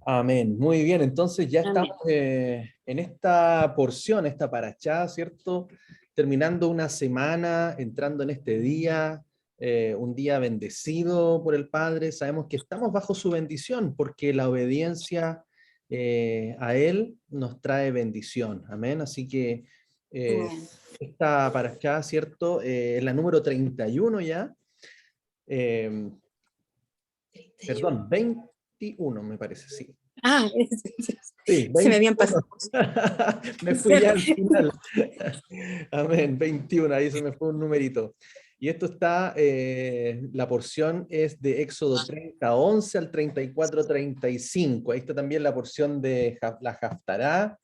Amén. Muy bien, entonces ya Amén. estamos en esta porción, esta parachá, ¿cierto? Terminando una semana, entrando en este día, un día bendecido por el Padre. Sabemos que estamos bajo su bendición porque la obediencia a Él nos trae bendición. Amén. Así que eh, Amén. esta parachá, ¿cierto? Es la número 31 ya. Eh, 31. Perdón, 21 me parece, sí. Ah, Sí, se me habían 21. pasado. Me fui ya al final. Amén, 21, ahí se me fue un numerito. Y esto está, la porción es de Éxodo 30:11 al 34:35. Ahí está también la porción de la Haftará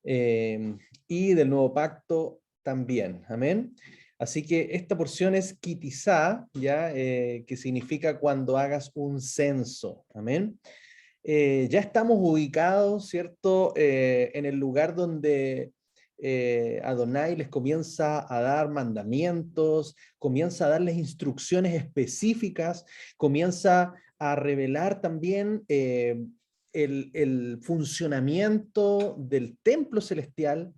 y del Nuevo Pacto también. Amén. Así que esta porción es kitizá, ¿ya? Que significa cuando hagas un censo. Amén. Ya estamos ubicados, ¿cierto? En el lugar donde Adonai les comienza a dar mandamientos, comienza a darles instrucciones específicas, comienza a revelar también el funcionamiento del templo celestial,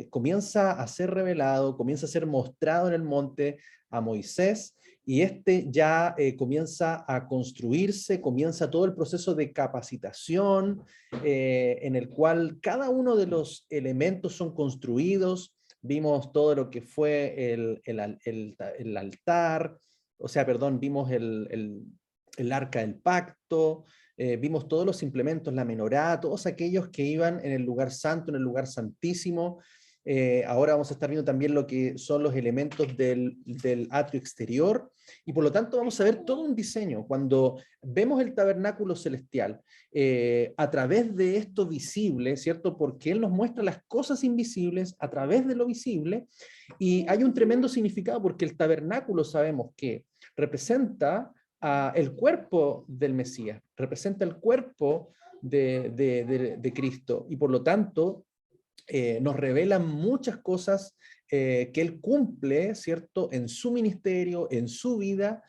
comienza a ser revelado, comienza a ser mostrado en el monte a Moisés, y este ya comienza a construirse, comienza todo el proceso de capacitación, en el cual cada uno de los elementos son construidos. Vimos todo lo que fue el altar, o sea, perdón, vimos el arca del pacto, vimos todos los implementos, la menorá, todos aquellos que iban en el lugar santo, en el lugar santísimo. Ahora vamos a estar viendo también lo que son los elementos del atrio exterior, y por lo tanto vamos a ver todo un diseño. Cuando vemos el tabernáculo celestial, a través de esto visible, ¿cierto? Porque Él nos muestra las cosas invisibles a través de lo visible, y hay un tremendo significado porque el tabernáculo sabemos que representa el cuerpo del Mesías, representa el cuerpo de Cristo, y por lo tanto nos revelan muchas cosas que Él cumple, ¿cierto? En su ministerio, en su vida.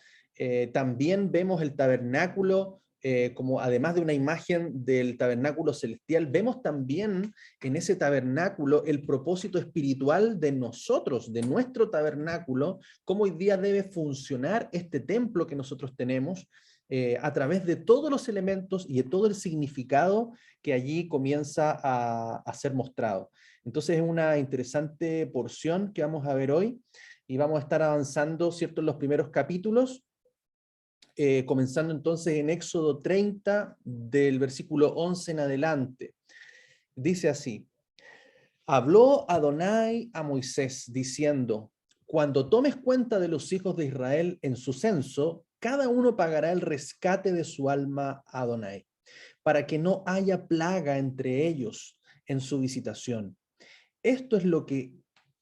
También vemos el tabernáculo como, además de una imagen del tabernáculo celestial, vemos también en ese tabernáculo el propósito espiritual de nosotros, de nuestro tabernáculo, cómo hoy día debe funcionar este templo que nosotros tenemos, a través de todos los elementos y de todo el significado que allí comienza a ser mostrado. Entonces es una interesante porción que vamos a ver hoy, y vamos a estar avanzando, ¿cierto?, en los primeros capítulos, comenzando entonces en Éxodo 30, del versículo 11 en adelante. Dice así: habló Adonai a Moisés diciendo: cuando tomes cuenta de los hijos de Israel en su censo, cada uno pagará el rescate de su alma a Adonai, para que no haya plaga entre ellos en su visitación. Esto es lo que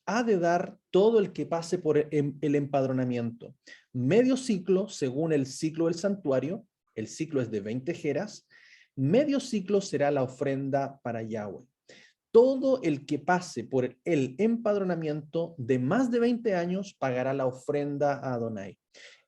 ha de dar todo el que pase por el empadronamiento. Medio ciclo según el ciclo del santuario, el ciclo es de 20 jeras, medio ciclo será la ofrenda para Yahweh. Todo el que pase por el empadronamiento de más de 20 años pagará la ofrenda a Adonai.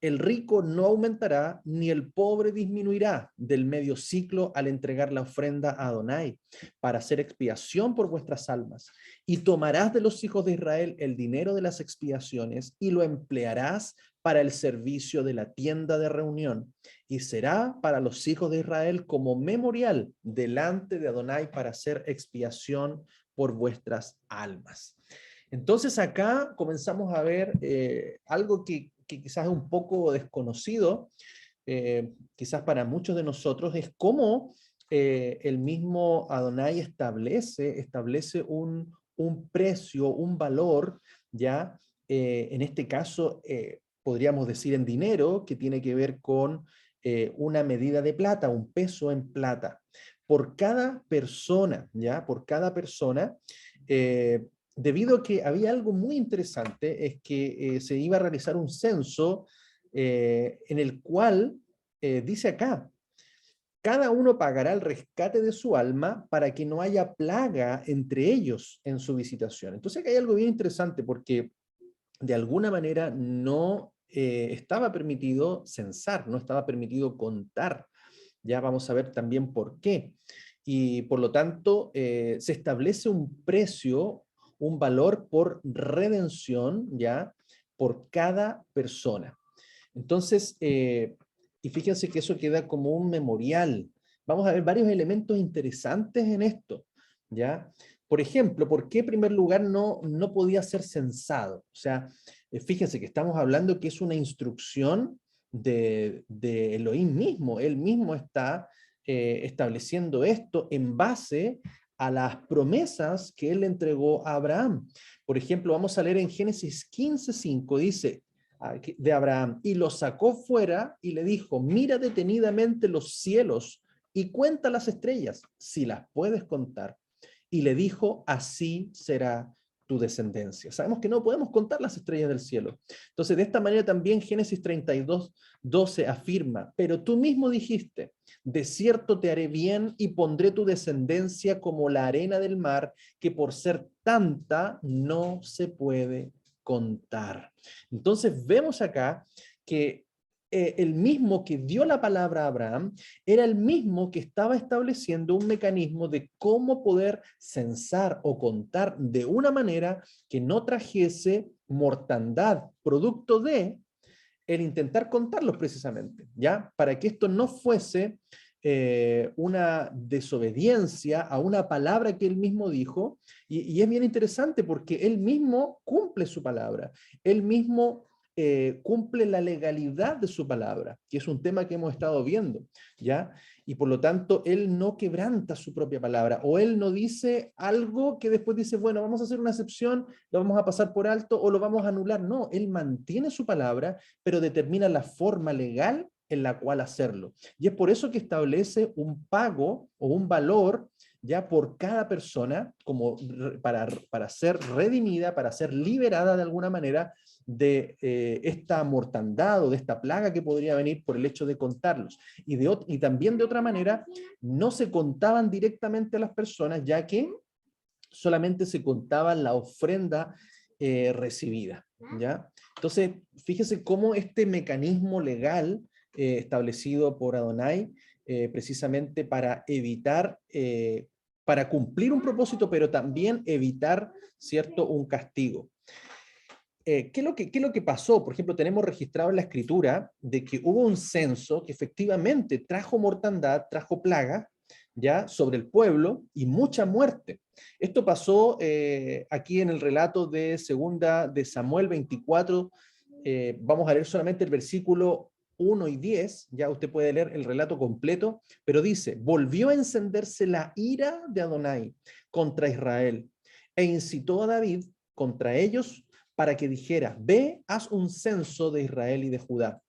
El rico no aumentará, ni el pobre disminuirá del medio ciclo al entregar la ofrenda a Adonai, para hacer expiación por vuestras almas. Y tomarás de los hijos de Israel el dinero de las expiaciones y lo emplearás para el servicio de la tienda de reunión, y será para los hijos de Israel como memorial delante de Adonai para hacer expiación por vuestras almas. Entonces acá comenzamos a ver algo que quizás es un poco desconocido, quizás para muchos de nosotros, es cómo el mismo Adonai establece un precio, un valor, ya en este caso podríamos decir en dinero, que tiene que ver con una medida de plata, un peso en plata. Por cada persona, ¿ya? Por cada persona, debido a que había algo muy interesante, es que se iba a realizar un censo en el cual dice acá: cada uno pagará el rescate de su alma para que no haya plaga entre ellos en su visitación. Entonces acá hay algo bien interesante, porque de alguna manera no estaba permitido censar, no estaba permitido contar, Ya vamos a ver también por qué. Y por lo tanto, se establece un precio, un valor por redención, ¿ya? Por cada persona. Entonces, y fíjense que eso queda como un memorial. Vamos a ver varios elementos interesantes en esto, ¿ya? Por ejemplo, ¿por qué en primer lugar no podía ser censado? O sea, fíjense que estamos hablando que es una instrucción de Elohim mismo. Él mismo está estableciendo esto en base a las promesas que él le entregó a Abraham. Por ejemplo, vamos a leer en Génesis 15:5, dice, de Abraham, y lo sacó fuera y le dijo, mira detenidamente los cielos y cuenta las estrellas, si las puedes contar. Y le dijo, así será tu descendencia. Sabemos que no podemos contar las estrellas del cielo. Entonces, de esta manera también Génesis 32:12 afirma, pero tú mismo dijiste, de cierto te haré bien y pondré tu descendencia como la arena del mar, que por ser tanta no se puede contar. Entonces vemos acá que el mismo que dio la palabra a Abraham era el mismo que estaba estableciendo un mecanismo de cómo poder censar o contar de una manera que no trajese mortandad, producto de el intentar contarlos precisamente, ¿ya? Para que esto no fuese una desobediencia a una palabra que él mismo dijo, y es bien interesante porque él mismo cumple su palabra, él mismo cumple la legalidad de su palabra, que es un tema que hemos estado viendo, ¿ya? Y por lo tanto, él no quebranta su propia palabra, o él no dice algo que después dice, bueno, vamos a hacer una excepción, lo vamos a pasar por alto o lo vamos a anular. No, él mantiene su palabra, pero determina la forma legal en la cual hacerlo. Y es por eso que establece un pago o un valor ya por cada persona como para ser redimida, para ser liberada de alguna manera de esta mortandad o de esta plaga que podría venir por el hecho de contarlos. Y también de otra manera, no se contaban directamente a las personas, ya que solamente se contaba la ofrenda recibida, ¿ya? Entonces, fíjese cómo este mecanismo legal establecido por Adonai, precisamente para evitar, para cumplir un propósito, pero también evitar, ¿cierto?, un castigo. ¿Qué es lo que pasó? Por ejemplo, tenemos registrado en la escritura de que hubo un censo que efectivamente trajo mortandad, trajo plaga, ya, sobre el pueblo y mucha muerte. Esto pasó aquí en el relato de segunda de Samuel 24. Vamos a leer solamente el versículo 1 y 10, ya usted puede leer el relato completo, pero dice, volvió a encenderse la ira de Adonai contra Israel e incitó a David contra ellos para que dijera, ve, haz un censo de Israel y de Judá.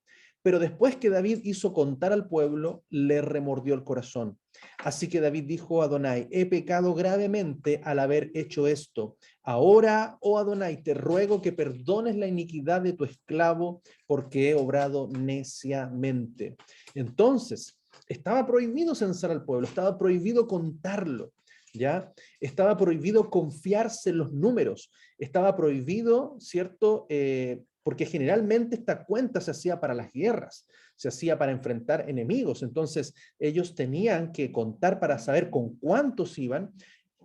Pero después que David hizo contar al pueblo, le remordió el corazón. Así que David dijo a Adonai, he pecado gravemente al haber hecho esto. Ahora, oh Adonai, te ruego que perdones la iniquidad de tu esclavo, porque he obrado neciamente. Entonces, estaba prohibido censar al pueblo, estaba prohibido contarlo, ¿ya? Estaba prohibido confiarse en los números, estaba prohibido, ¿cierto? Porque generalmente esta cuenta se hacía para las guerras, se hacía para enfrentar enemigos, entonces ellos tenían que contar para saber con cuántos iban,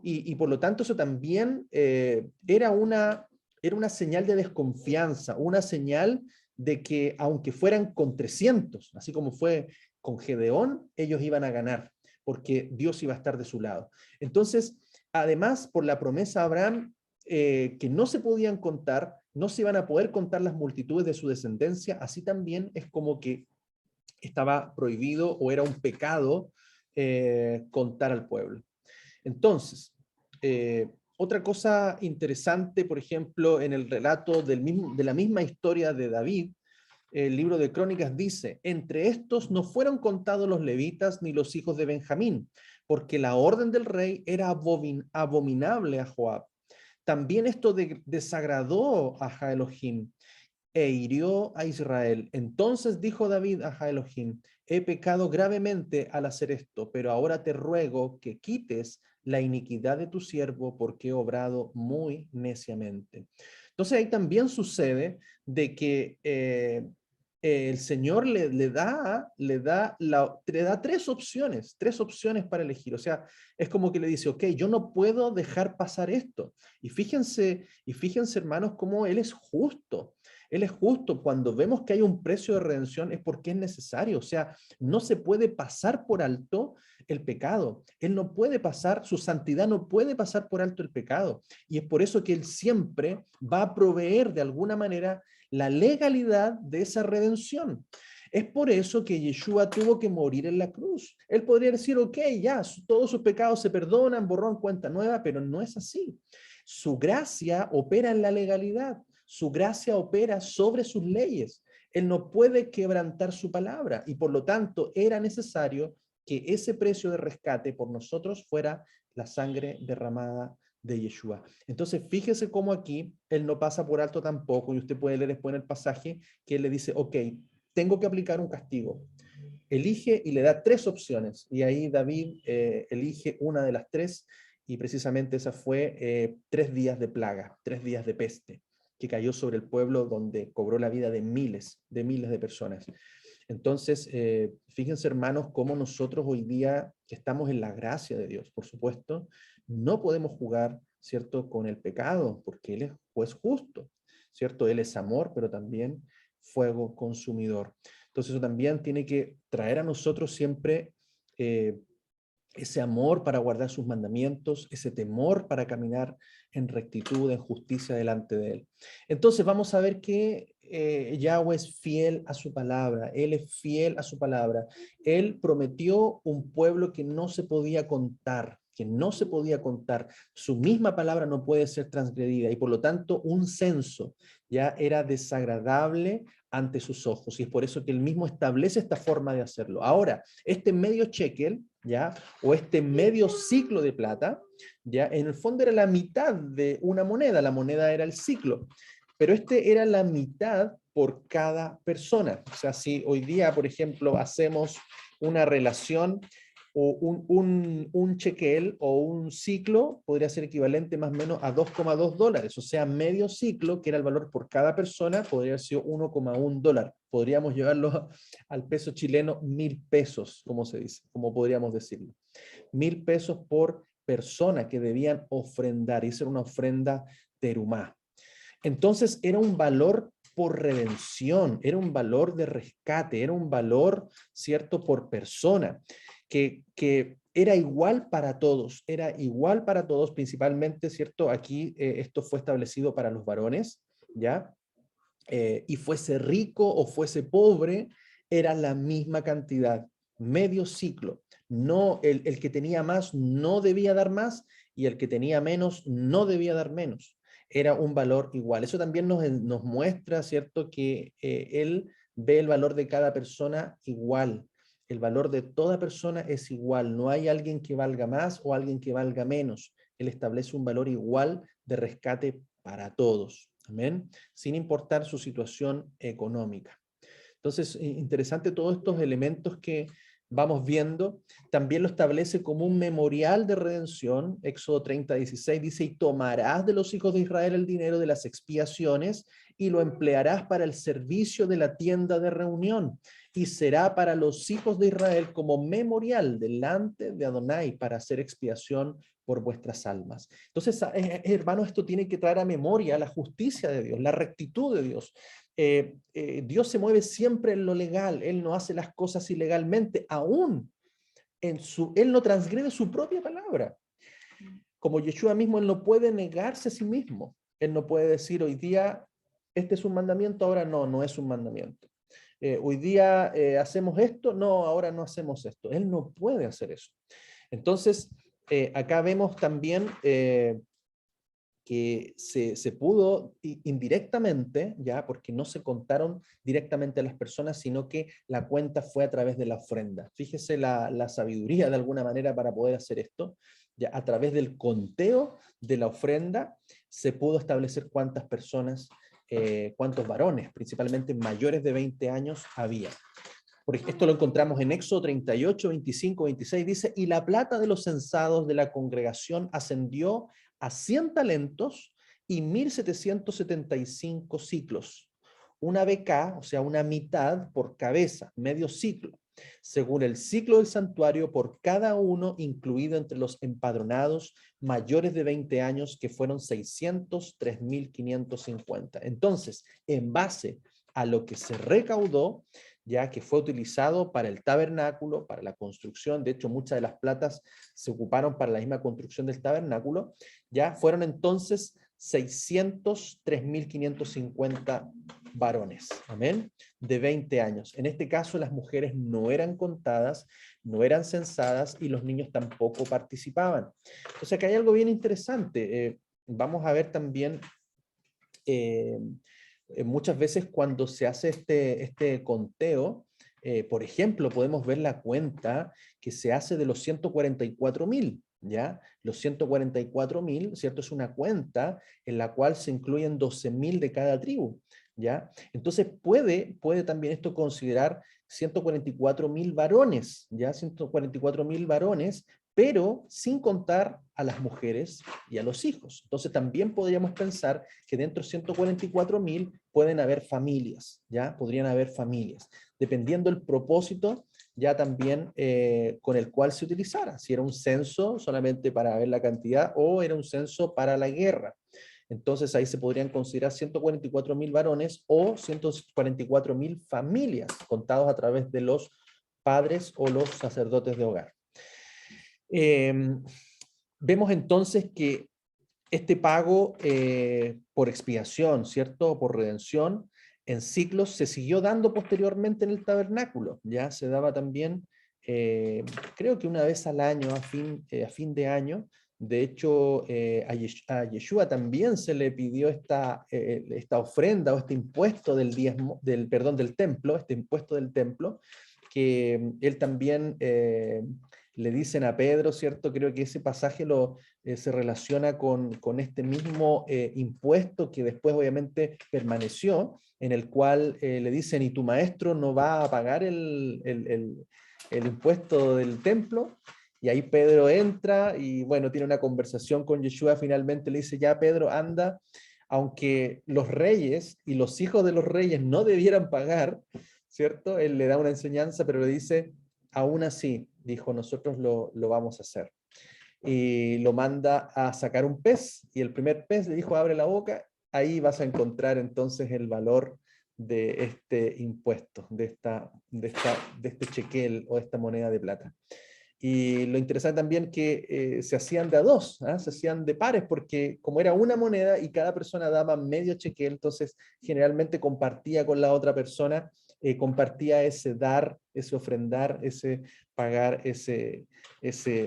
y por lo tanto eso también era una señal de desconfianza, una señal de que aunque fueran con 300, así como fue con Gedeón, ellos iban a ganar, porque Dios iba a estar de su lado. Entonces, además, por la promesa a Abraham, que no se podían contar, no se iban a poder contar las multitudes de su descendencia, así también es como que estaba prohibido o era un pecado contar al pueblo. Entonces, otra cosa interesante, por ejemplo, en el relato de la misma historia de David, el libro de Crónicas dice, entre estos no fueron contados los levitas ni los hijos de Benjamín, porque la orden del rey era abominable a Joab. También esto desagradó a Elohim e hirió a Israel. Entonces dijo David a Elohim, he pecado gravemente al hacer esto, pero ahora te ruego que quites la iniquidad de tu siervo porque he obrado muy neciamente. Entonces ahí también sucede de que el Señor le da tres opciones para elegir. O sea, es como que le dice, ok, yo no puedo dejar pasar esto. Y fíjense, hermanos, cómo Él es justo. Él es justo. Cuando vemos que hay un precio de redención es porque es necesario. O sea, no se puede pasar por alto el pecado. Él no puede pasar, su santidad no puede pasar por alto el pecado. Y es por eso que Él siempre va a proveer de alguna manera la legalidad de esa redención. Es por eso que Yeshua tuvo que morir en la cruz. Él podría decir, ok, ya, todos sus pecados se perdonan, borrón, cuenta nueva, pero no es así. Su gracia opera en la legalidad. Su gracia opera sobre sus leyes. Él no puede quebrantar su palabra y por lo tanto era necesario que ese precio de rescate por nosotros fuera la sangre derramada de Yeshua. Entonces, fíjese cómo aquí él no pasa por alto tampoco, y usted puede leer después en el pasaje que él le dice, ok, tengo que aplicar un castigo. Elige y le da tres opciones, y ahí David elige una de las tres, y precisamente esa fue 3 días de plaga, 3 días de peste, que cayó sobre el pueblo donde cobró la vida de miles de personas. Entonces, fíjense hermanos, cómo nosotros hoy día estamos en la gracia de Dios, por supuesto, no podemos jugar, ¿cierto?, con el pecado, porque Él es juez justo, ¿cierto? Él es amor, pero también fuego consumidor. Entonces eso también tiene que traer a nosotros siempre ese amor para guardar sus mandamientos, ese temor para caminar en rectitud, en justicia delante de Él. Entonces vamos a ver que Yahweh es fiel a su palabra, Él es fiel a su palabra. Él prometió un pueblo que no se podía contar, su misma palabra no puede ser transgredida y por lo tanto un censo ya era desagradable ante sus ojos y es por eso que Él mismo establece esta forma de hacerlo. Ahora, este medio shekel, ¿ya? O este medio ciclo de plata, ¿ya? En el fondo era la mitad de una moneda, la moneda era el ciclo, pero este era la mitad por cada persona. O sea, si hoy día, por ejemplo, hacemos una relación o un shekel o un ciclo, podría ser equivalente más o menos a $2,2. O sea, medio ciclo, que era el valor por cada persona, podría ser $1,1. Podríamos llevarlo al peso chileno, 1.000 pesos, como se dice, como podríamos decirlo. 1.000 pesos por persona que debían ofrendar, y esa era una ofrenda terumá. Entonces era un valor por redención, era un valor de rescate, era un valor, ¿cierto?, por persona, que era igual para todos, principalmente, ¿cierto? Aquí esto fue establecido para los varones, ¿ya? Y fuese rico o fuese pobre, era la misma cantidad, medio ciclo. No, el que tenía más no debía dar más y el que tenía menos no debía dar menos. Era un valor igual. Eso también nos muestra, ¿cierto?, que él ve el valor de cada persona igual. El valor de toda persona es igual. No hay alguien que valga más o alguien que valga menos. Él establece un valor igual de rescate para todos. Amén. Sin importar su situación económica. Entonces, interesante todos estos elementos que vamos viendo. También lo establece como un memorial de redención. Éxodo 30:16 dice, y tomarás de los hijos de Israel el dinero de las expiaciones y lo emplearás para el servicio de la tienda de reunión. Y será para los hijos de Israel como memorial delante de Adonai para hacer expiación por vuestras almas. Entonces, hermanos, esto tiene que traer a memoria la justicia de Dios, la rectitud de Dios. Dios se mueve siempre en lo legal, Él no hace las cosas ilegalmente, aún Él no transgrede su propia palabra. Como Yeshua mismo, Él no puede negarse a sí mismo. Él no puede decir hoy día, este es un mandamiento, ahora no es un mandamiento. Hoy día hacemos esto, no, ahora no hacemos esto. Él no puede hacer eso. Entonces, acá vemos también que se pudo indirectamente, ya, porque no se contaron directamente a las personas, sino que la cuenta fue a través de la ofrenda. Fíjese la sabiduría de alguna manera para poder hacer esto. Ya, a través del conteo de la ofrenda se pudo establecer cuántas personas, cuántos varones, principalmente mayores de 20 años, había. Esto lo encontramos en Éxodo 38, 25, 26, dice, y la plata de los censados de la congregación ascendió a 100 talentos y 1.775 ciclos, una BK, o sea, una mitad por cabeza, medio ciclo, según el ciclo del santuario por cada uno incluido entre los empadronados mayores de 20 años, que fueron 603.550. Entonces, en base a lo que se recaudó, ya que fue utilizado para el tabernáculo, para la construcción, de hecho muchas de las platas se ocuparon para la misma construcción del tabernáculo, ya fueron entonces 603.550 varones, amén, de 20 años. En este caso las mujeres no eran contadas, no eran censadas y los niños tampoco participaban. O sea que hay algo bien interesante. Vamos a ver también muchas veces cuando se hace este conteo, por ejemplo, podemos ver la cuenta que se hace de los 144.000, ¿ya? Los 144.000, ¿cierto? Es una cuenta en la cual se incluyen 12.000 de cada tribu, ¿ya? Entonces puede también esto considerar 144.000 varones, ¿ya? 144.000 varones, pero sin contar a las mujeres y a los hijos. Entonces también podríamos pensar que dentro de 144.000 pueden haber familias, ¿ya? Podrían haber familias, dependiendo del propósito ya también con el cual se utilizara, si era un censo solamente para ver la cantidad o era un censo para la guerra. Entonces ahí se podrían considerar 144.000 varones o 144.000 familias contados a través de los padres o los sacerdotes de hogar. Vemos entonces que este pago por expiación, ¿cierto? Por redención, en ciclos se siguió dando posteriormente en el tabernáculo, ya se daba también, creo que una vez al año, a fin de año. De hecho, a Yeshua también se le pidió esta ofrenda o este impuesto del diezmo, del templo, este impuesto del templo, que él también le dicen a Pedro, ¿cierto? Creo que ese pasaje se relaciona con este mismo impuesto que después obviamente permaneció, en el cual le dicen, ¿y tu maestro no va a pagar el impuesto del templo? Y ahí Pedro entra y bueno, tiene una conversación con Yeshua, finalmente le dice, ya Pedro, anda, aunque los reyes y los hijos de los reyes no debieran pagar, ¿cierto? Él le da una enseñanza, pero le dice, aún así, dijo, nosotros lo vamos a hacer. Y lo manda a sacar un pez, y el primer pez le dijo, abre la boca, ahí vas a encontrar entonces el valor de este impuesto, de este shekel o esta moneda de plata. Y lo interesante también que se hacían de a dos, ¿eh? Se hacían de pares, porque como era una moneda y cada persona daba medio shekel, entonces generalmente compartía con la otra persona, compartía ese dar, ese ofrendar, ese pagar, ese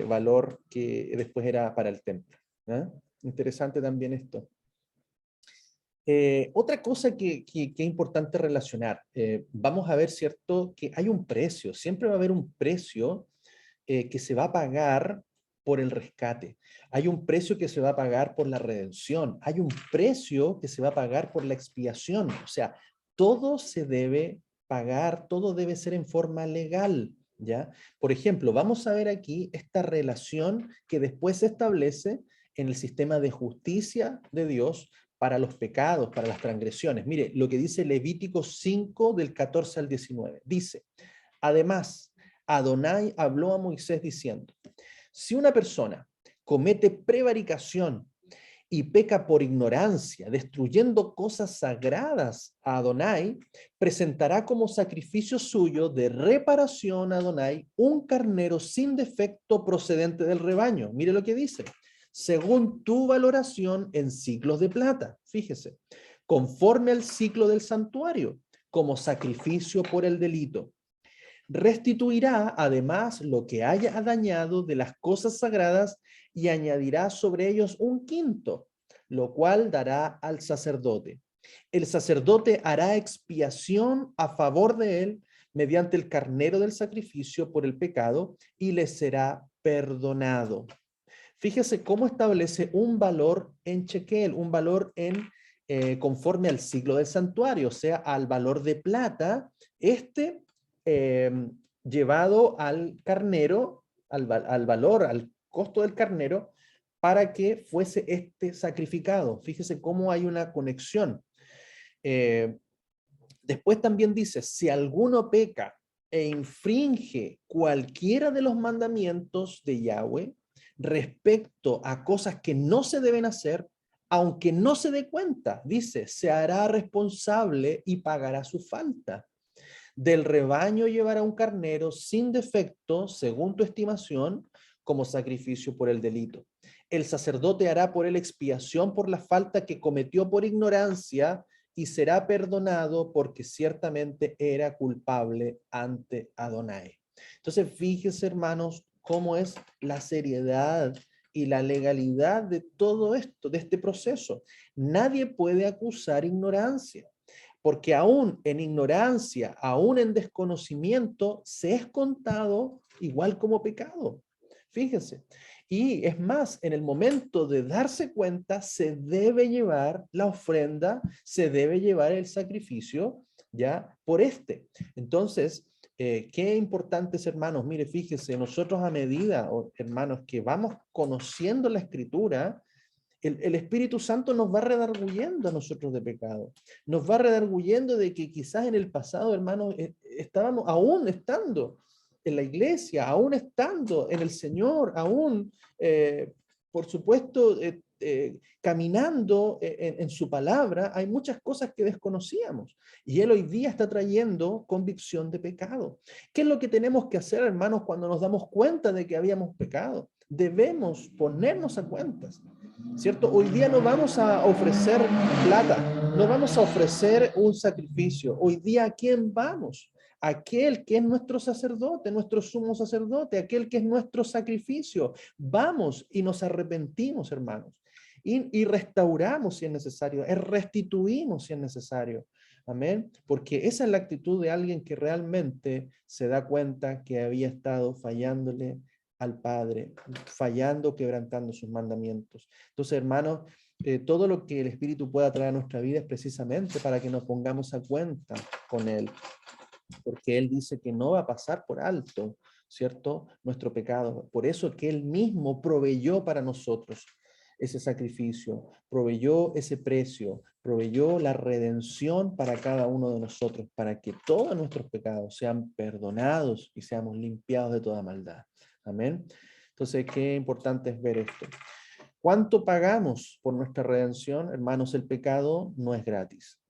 valor que después era para el templo, ¿eh? Interesante también esto. Otra cosa que es importante relacionar, vamos a ver, ¿cierto? Que hay un precio, siempre va a haber un precio que se va a pagar por el rescate. Hay un precio que se va a pagar por la redención. Hay un precio que se va a pagar por la expiación. O sea, todo se debe pagar, todo debe ser en forma legal, ¿ya? Por ejemplo, vamos a ver aquí esta relación que después se establece en el sistema de justicia de Dios para los pecados, para las transgresiones. Mire, lo que dice Levítico 5 del 14 al 19. Dice, además, Adonai habló a Moisés diciendo, si una persona comete prevaricación y peca por ignorancia, destruyendo cosas sagradas a Adonai, presentará como sacrificio suyo de reparación a Adonai un carnero sin defecto procedente del rebaño. Mire lo que dice, según tu valoración en ciclos de plata, fíjese, conforme al ciclo del santuario, como sacrificio por el delito. Restituirá además lo que haya dañado de las cosas sagradas y añadirá sobre ellos un quinto, lo cual dará al sacerdote. El sacerdote hará expiación a favor de él mediante el carnero del sacrificio por el pecado y le será perdonado. Fíjese cómo establece un valor en shekel, un valor conforme al ciclo del santuario, o sea, al valor de plata, llevado al carnero, al valor, al costo del carnero, para que fuese sacrificado. Fíjese cómo hay una conexión. Después también dice, si alguno peca e infringe cualquiera de los mandamientos de Yahweh respecto a cosas que no se deben hacer, aunque no se dé cuenta, dice, se hará responsable y pagará su falta. Del rebaño llevará un carnero sin defecto, según tu estimación, como sacrificio por el delito. El sacerdote hará por él expiación por la falta que cometió por ignorancia y será perdonado porque ciertamente era culpable ante Adonai. Entonces, fíjense, hermanos, cómo es la seriedad y la legalidad de todo esto, de este proceso. Nadie puede acusar ignorancia, porque aún en ignorancia, aún en desconocimiento, se es contado igual como pecado. Fíjense. Y es más, en el momento de darse cuenta, se debe llevar la ofrenda, se debe llevar el sacrificio, ¿ya? Por este. Entonces, qué importantes, hermanos. Mire, fíjese, nosotros a medida, hermanos, que vamos conociendo la Escritura, el Espíritu Santo nos va redarguyendo a nosotros de pecado. Nos va redarguyendo de que quizás en el pasado, hermanos, estábamos aún estando en la iglesia, aún estando en el Señor, aún, por supuesto, caminando en su palabra, hay muchas cosas que desconocíamos. Y Él hoy día está trayendo convicción de pecado. ¿Qué es lo que tenemos que hacer, hermanos, cuando nos damos cuenta de que habíamos pecado? Debemos ponernos a cuentas, ¿cierto? Hoy día no vamos a ofrecer plata, no vamos a ofrecer un sacrificio. Hoy día, ¿a quién vamos? Aquel que es nuestro sacerdote, nuestro sumo sacerdote, aquel que es nuestro sacrificio. Vamos y nos arrepentimos, hermanos, y restauramos si es necesario, restituimos si es necesario. Amén. Porque esa es la actitud de alguien que realmente se da cuenta que había estado fallándole al Padre, fallando, quebrantando sus mandamientos. Entonces, hermanos, todo lo que el Espíritu pueda traer a nuestra vida es precisamente para que nos pongamos a cuenta con Él, porque Él dice que no va a pasar por alto, ¿cierto? Nuestro pecado. Por eso que Él mismo proveyó para nosotros ese sacrificio, proveyó ese precio, proveyó la redención para cada uno de nosotros, para que todos nuestros pecados sean perdonados y seamos limpiados de toda maldad. Amén. Entonces, qué importante es ver esto. ¿Cuánto pagamos por nuestra redención? Hermanos, el pecado no es gratis.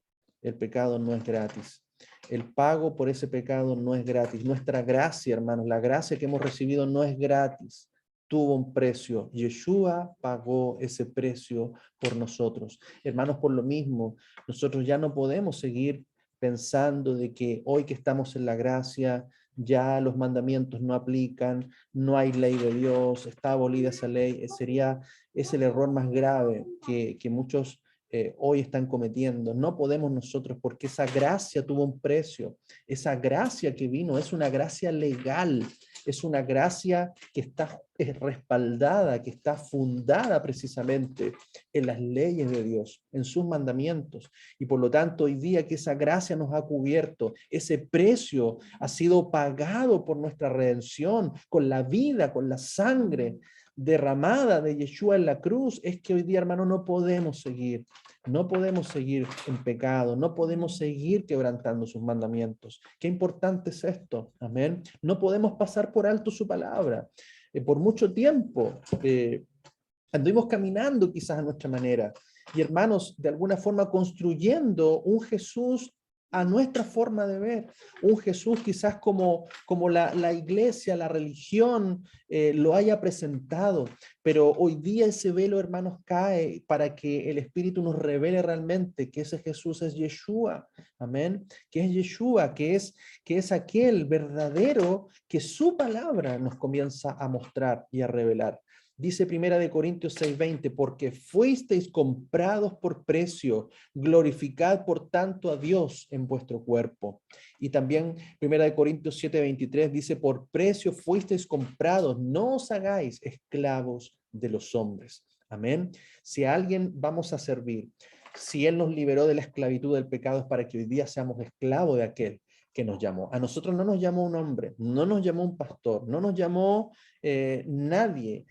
El pecado no es gratis. El pago por ese pecado no es gratis. Nuestra gracia, hermanos, la gracia que hemos recibido no es gratis. Tuvo un precio. Yeshua pagó ese precio por nosotros. Hermanos, por lo mismo, nosotros ya no podemos seguir pensando de que hoy que estamos en la gracia, ya los mandamientos no aplican, no hay ley de Dios, está abolida esa ley. Es el error más grave que muchos hoy están cometiendo. No podemos nosotros, porque esa gracia tuvo un precio. Esa gracia que vino es una gracia legal, es una gracia que está respaldada, que está fundada precisamente en las leyes de Dios, en sus mandamientos. Y por lo tanto, hoy día que esa gracia nos ha cubierto, ese precio ha sido pagado por nuestra redención, con la vida, con la sangre derramada de Yeshua en la cruz, es que hoy día, hermano, no podemos seguir en pecado, no podemos seguir quebrantando sus mandamientos. Qué importante es esto, amén. No podemos pasar por alto su palabra. Por mucho tiempo anduvimos caminando quizás a nuestra manera y, hermanos, de alguna forma construyendo un Jesús a nuestra forma de ver, un Jesús quizás como la iglesia, la religión lo haya presentado, pero hoy día ese velo, hermanos, cae para que el Espíritu nos revele realmente que ese Jesús es Yeshua, amén, que es Yeshua, que es aquel verdadero que su palabra nos comienza a mostrar y a revelar. Dice 1 Corintios 6:20, porque fuisteis comprados por precio, glorificad por tanto a Dios en vuestro cuerpo. Y también 1 Corintios 7:23 dice, por precio fuisteis comprados, no os hagáis esclavos de los hombres. Amén. Si a alguien vamos a servir, si Él nos liberó de la esclavitud del pecado, es para que hoy día seamos esclavos de aquel que nos llamó. A nosotros no nos llamó un hombre, no nos llamó un pastor, no nos llamó nadie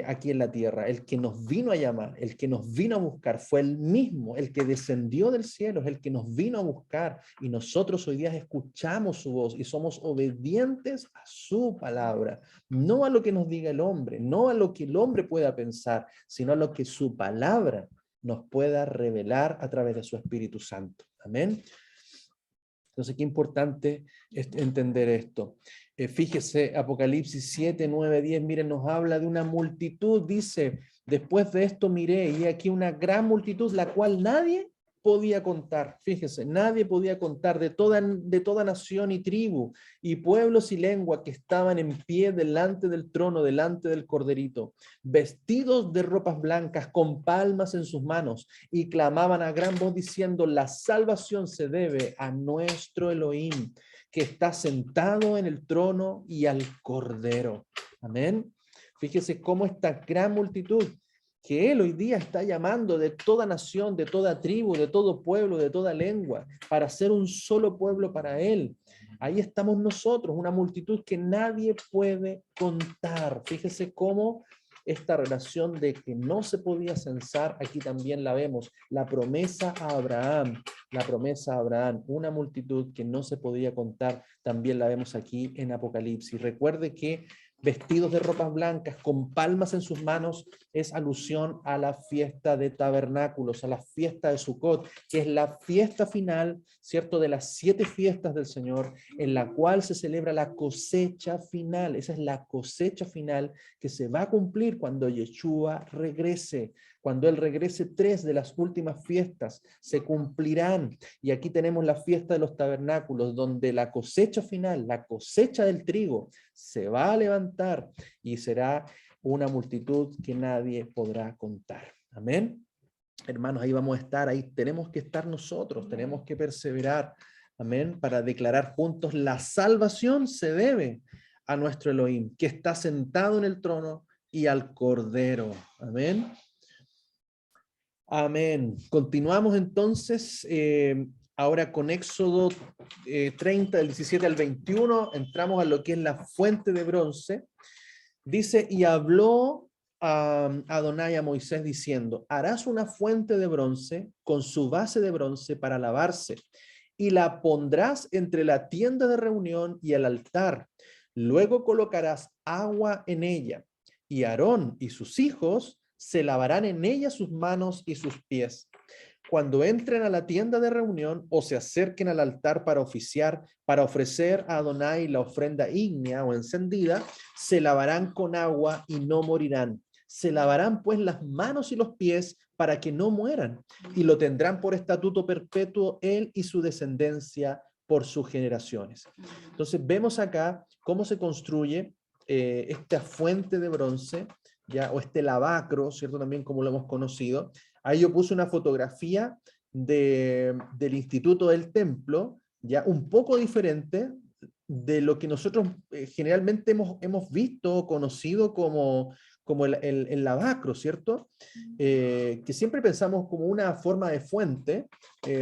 aquí en la tierra. El que nos vino a llamar, el que nos vino a buscar fue el mismo, el que descendió del cielo, es el que nos vino a buscar, y nosotros hoy día escuchamos su voz y somos obedientes a su palabra, no a lo que nos diga el hombre, no a lo que el hombre pueda pensar, sino a lo que su palabra nos pueda revelar a través de su Espíritu Santo. Amén. Entonces, qué importante es entender esto. Fíjese, Apocalipsis 7, 9, 10, miren, nos habla de una multitud, dice, después de esto miré, y aquí una gran multitud, la cual nadie podía contar. Fíjese, nadie podía contar, de toda nación y tribu, y pueblos y lengua, que estaban en pie delante del trono, delante del corderito, vestidos de ropas blancas, con palmas en sus manos, y clamaban a gran voz diciendo, la salvación se debe a nuestro Elohim, que está sentado en el trono, y al Cordero. Amén. Fíjese cómo esta gran multitud que él hoy día está llamando de toda nación, de toda tribu, de todo pueblo, de toda lengua, para ser un solo pueblo para él. Ahí estamos nosotros, una multitud que nadie puede contar. Fíjese cómo esta relación de que no se podía censar, aquí también la vemos. La promesa a Abraham, una multitud que no se podía contar, también la vemos aquí en Apocalipsis. Recuerde que vestidos de ropas blancas, con palmas en sus manos, es alusión a la fiesta de tabernáculos, a la fiesta de Sucot, que es la fiesta final, ¿cierto?, de las 7 fiestas del Señor, en la cual se celebra la cosecha final. Esa es la cosecha final que se va a cumplir cuando Yeshua regrese. Cuando Él regrese, 3 de las últimas fiestas se cumplirán. Y aquí tenemos la fiesta de los tabernáculos, donde la cosecha final, la cosecha del trigo, se va a levantar y será una multitud que nadie podrá contar. Amén. Hermanos, ahí vamos a estar, ahí tenemos que estar nosotros, tenemos que perseverar. Amén. Para declarar juntos, la salvación se debe a nuestro Elohim, que está sentado en el trono, y al Cordero. Amén. Amén. Continuamos entonces ahora con Éxodo 30, del 17 al 21. Entramos a lo que es la fuente de bronce. Dice, y habló Adonai a Moisés diciendo, harás una fuente de bronce con su base de bronce para lavarse, y la pondrás entre la tienda de reunión y el altar. Luego colocarás agua en ella, y Aarón y sus hijos se lavarán en ella sus manos y sus pies. Cuando entren a la tienda de reunión o se acerquen al altar para oficiar, para ofrecer a Adonai la ofrenda ígnea o encendida, se lavarán con agua y no morirán. Se lavarán pues las manos y los pies para que no mueran, y lo tendrán por estatuto perpetuo él y su descendencia por sus generaciones. Entonces vemos acá cómo se construye esta fuente de bronce, ya, o este lavacro, ¿cierto? También como lo hemos conocido. Ahí yo puse una fotografía del Instituto del Templo, ya un poco diferente de lo que nosotros generalmente hemos visto o conocido como el lavacro, ¿cierto? Que siempre pensamos como una forma de fuente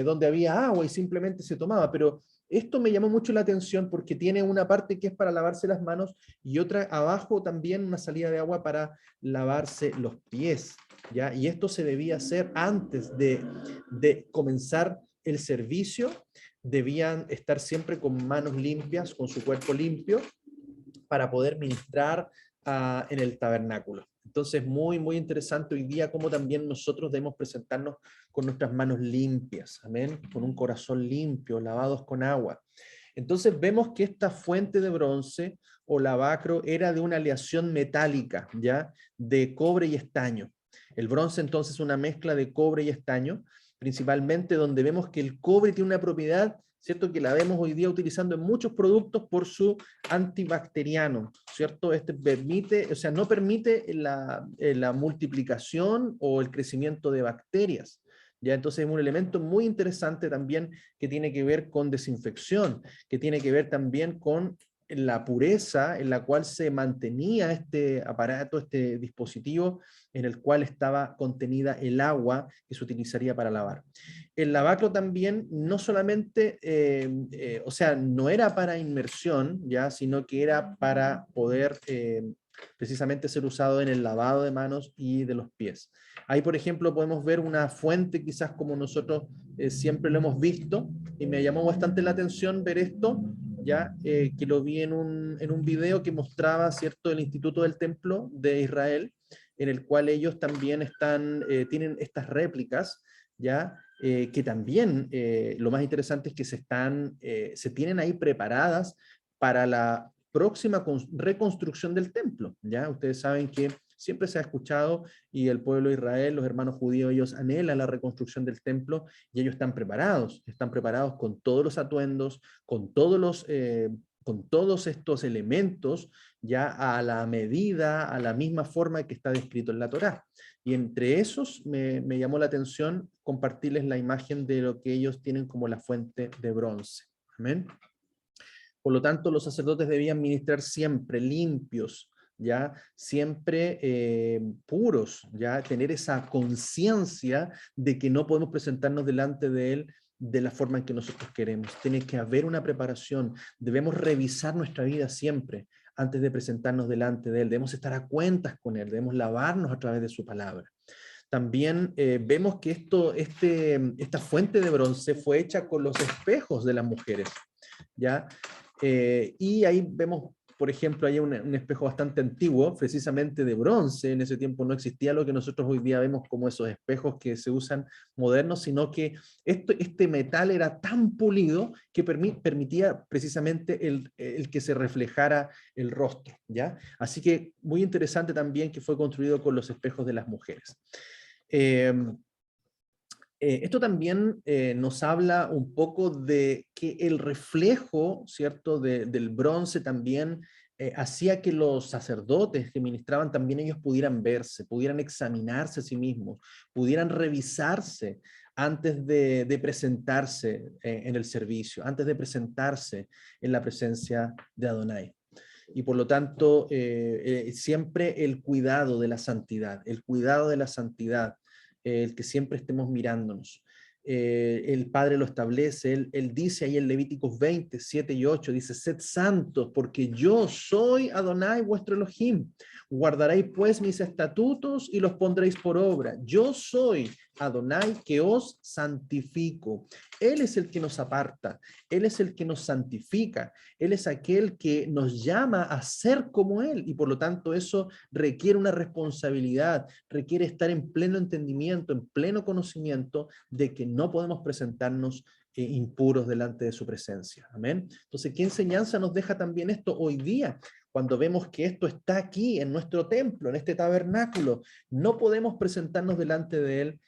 donde había agua y simplemente se tomaba, pero esto me llamó mucho la atención porque tiene una parte que es para lavarse las manos y otra abajo también una salida de agua para lavarse los pies, ¿ya? Y esto se debía hacer antes de comenzar el servicio. Debían estar siempre con manos limpias, con su cuerpo limpio, para poder ministrar en el tabernáculo. Entonces, muy, muy interesante hoy día cómo también nosotros debemos presentarnos con nuestras manos limpias, amén, con un corazón limpio, lavados con agua. Entonces vemos que esta fuente de bronce o lavacro era de una aleación metálica, ¿ya? De cobre y estaño. El bronce entonces es una mezcla de cobre y estaño, principalmente donde vemos que el cobre tiene una propiedad, ¿cierto?, que la vemos hoy día utilizando en muchos productos por su antibacteriano, ¿cierto? Este permite, o sea, no permite la multiplicación o el crecimiento de bacterias. Ya, entonces es un elemento muy interesante también que tiene que ver con desinfección, que tiene que ver también con la pureza en la cual se mantenía este aparato, este dispositivo, en el cual estaba contenida el agua que se utilizaría para lavar. El lavacro también no solamente, o sea, no era para inmersión, ya, sino que era para poder precisamente ser usado en el lavado de manos y de los pies. Ahí, por ejemplo, podemos ver una fuente, quizás como nosotros siempre lo hemos visto, y me llamó bastante la atención ver esto, ya que lo vi en un video que mostraba, ¿cierto?, el Instituto del Templo de Israel, en el cual ellos también tienen estas réplicas, ya, que también lo más interesante es que se tienen ahí preparadas para la próxima reconstrucción del templo, ¿ya? Ustedes saben que siempre se ha escuchado y el pueblo de Israel, los hermanos judíos, ellos anhelan la reconstrucción del templo y ellos están preparados con todos los atuendos, con todos estos elementos, ya a la medida, a la misma forma que está descrito en la Torá. Y entre esos me llamó la atención compartirles la imagen de lo que ellos tienen como la fuente de bronce. Amén. Por lo tanto, los sacerdotes debían ministrar siempre limpios, ¿ya? Siempre puros, ¿ya? Tener esa conciencia de que no podemos presentarnos delante de Él de la forma en que nosotros queremos. Tiene que haber una preparación. Debemos revisar nuestra vida siempre antes de presentarnos delante de Él. Debemos estar a cuentas con Él. Debemos lavarnos a través de su palabra. También vemos que esta fuente de bronce fue hecha con los espejos de las mujeres, ¿ya? Y ahí vemos, por ejemplo, hay un espejo bastante antiguo, precisamente de bronce. En ese tiempo no existía lo que nosotros hoy día vemos como esos espejos que se usan modernos, sino que este metal era tan pulido que permitía precisamente el que se reflejara el rostro, ¿ya? Así que muy interesante también que fue construido con los espejos de las mujeres. Esto también nos habla un poco de que el reflejo, ¿cierto?, del bronce también hacía que los sacerdotes que ministraban también ellos pudieran verse, pudieran examinarse a sí mismos, pudieran revisarse antes de presentarse en el servicio, antes de presentarse en la presencia de Adonai. Y por lo tanto, siempre el cuidado de la santidad, el que siempre estemos mirándonos. El Padre lo establece, él dice ahí en Levíticos 20, 7 y 8, dice, sed santos, porque yo soy Adonai vuestro Elohim. Guardaréis pues mis estatutos y los pondréis por obra. Yo soy Adonai que os santifico. Él es el que nos aparta, Él es el que nos santifica, Él es aquel que nos llama a ser como Él, y por lo tanto eso requiere una responsabilidad, requiere estar en pleno entendimiento, en pleno conocimiento de que no podemos presentarnos impuros delante de su presencia. Amén. Entonces, ¿qué enseñanza nos deja también esto hoy día? Cuando vemos que esto está aquí en nuestro templo, en este tabernáculo, no podemos presentarnos delante de Él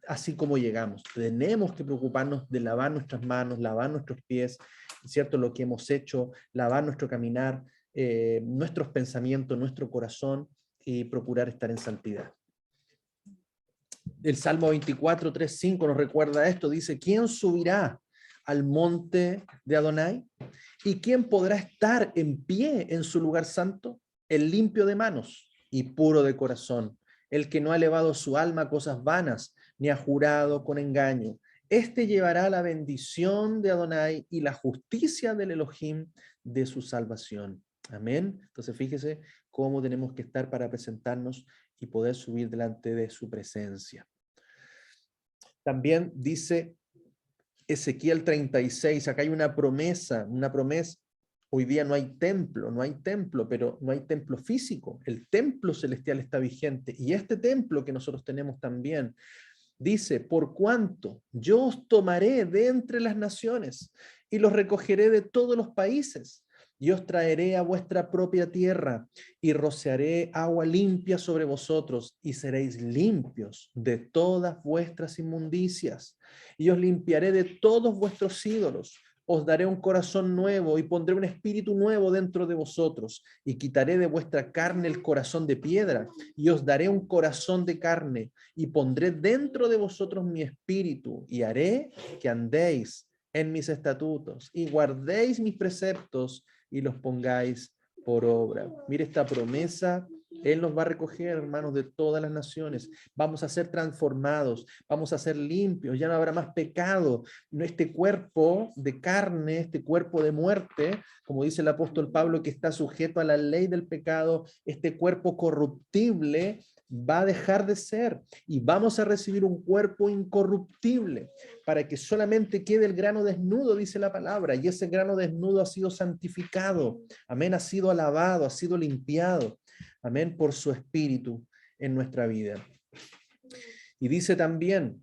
así como llegamos. Tenemos que preocuparnos de lavar nuestras manos, lavar nuestros pies, ¿cierto? Lo que hemos hecho, lavar nuestro caminar, nuestros pensamientos, nuestro corazón, y procurar estar en santidad. El Salmo 24, 3, 5 nos recuerda esto, dice, ¿quién subirá al monte de Adonai? ¿Y quién podrá estar en pie en su lugar santo? El limpio de manos y puro de corazón, el que no ha elevado su alma a cosas vanas, ni ha jurado con engaño. Este llevará la bendición de Adonai y la justicia del Elohim de su salvación. Amén. Entonces fíjese cómo tenemos que estar para presentarnos y poder subir delante de su presencia. También dice Ezequiel 36, acá hay una promesa. Hoy día no hay templo, pero no hay templo físico. El templo celestial está vigente, y este templo que nosotros tenemos también dice, por cuanto yo os tomaré de entre las naciones y los recogeré de todos los países, y os traeré a vuestra propia tierra, y rociaré agua limpia sobre vosotros, y seréis limpios de todas vuestras inmundicias, y os limpiaré de todos vuestros ídolos. Os daré un corazón nuevo y pondré un espíritu nuevo dentro de vosotros, y quitaré de vuestra carne el corazón de piedra, y os daré un corazón de carne, y pondré dentro de vosotros mi espíritu, y haré que andéis en mis estatutos, y guardéis mis preceptos, y los pongáis por obra. Mire esta promesa. Él nos va a recoger, hermanos, de todas las naciones. Vamos a ser transformados, vamos a ser limpios, ya no habrá más pecado. Este cuerpo de carne, este cuerpo de muerte, como dice el apóstol Pablo, que está sujeto a la ley del pecado, este cuerpo corruptible va a dejar de ser y vamos a recibir un cuerpo incorruptible para que solamente quede el grano desnudo, dice la palabra, y ese grano desnudo ha sido santificado, amén, ha sido alabado, ha sido limpiado, amén, por su espíritu en nuestra vida. Y dice también,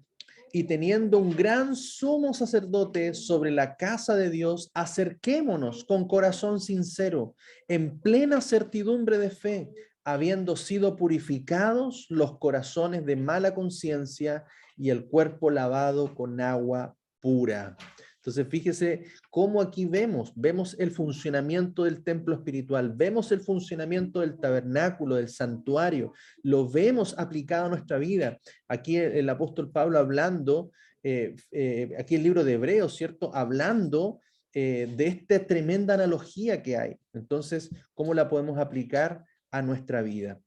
y teniendo un gran sumo sacerdote sobre la casa de Dios, acerquémonos con corazón sincero, en plena certidumbre de fe, habiendo sido purificados los corazones de mala conciencia y el cuerpo lavado con agua pura. Entonces, fíjese cómo aquí vemos el funcionamiento del templo espiritual, vemos el funcionamiento del tabernáculo, del santuario, lo vemos aplicado a nuestra vida. Aquí el apóstol Pablo hablando, aquí el libro de Hebreos, ¿cierto? Hablando de esta tremenda analogía que hay. Entonces, ¿cómo la podemos aplicar a nuestra vida?